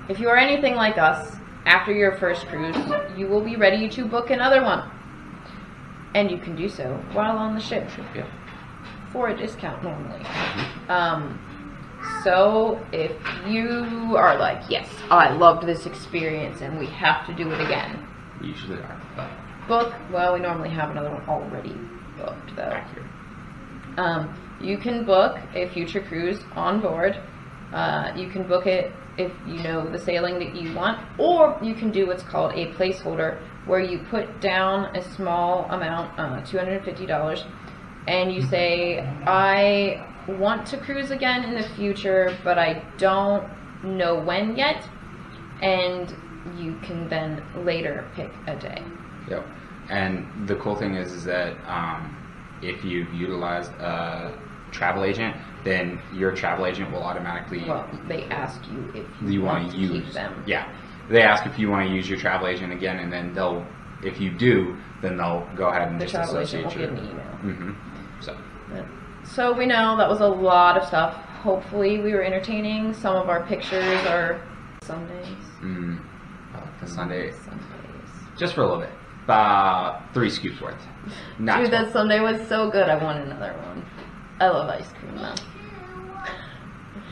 A: If you are anything like us, after your first cruise, you will be ready to book another one. And you can do so while on the ship.
B: Yeah.
A: For a discount normally. So if you are like, yes, I loved this experience and we have to do it again.
B: We usually are, but...
A: Book, well, we normally have another one already booked though.
B: Accurate.
A: You can book a future cruise on board. You can book it if you know the sailing that you want, or you can do what's called a placeholder, where you put down a small amount, $250, and you say, I want to cruise again in the future, but I don't know when yet, and you can then later pick a day.
B: Yep. And the cool thing is that if you've utilized a travel agent, then your travel agent will automatically...
A: Well, they ask you if you
B: want to
A: keep them.
B: Yeah. They ask if you want to use your travel agent again, and then they'll, if you do, then they'll go ahead and
A: The
B: just
A: travel
B: associate
A: agent will
B: you.
A: get an email.
B: So
A: we know that was a lot of stuff. Hopefully we were entertaining. Some of our pictures are Sundays.
B: I like the Sunday.
A: Sundays.
B: Just for a little bit. About 3 scoops worth. Not
A: Dude, that Sunday was so good. I want another one. I love ice cream though.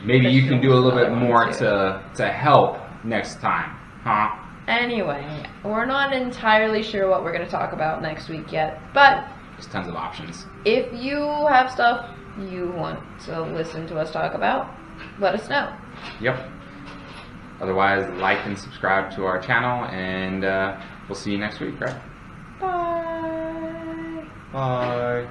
B: Maybe you can do a little bit more
A: to.
B: to help next time, huh?
A: Anyway, we're not entirely sure what we're going to talk about next week yet, but
B: There's tons of options.
A: if you have stuff you want to listen to us talk about, let us know.
B: Yep. Otherwise, like and subscribe to our channel, and we'll see you next week, right?
A: Bye.
B: Bye.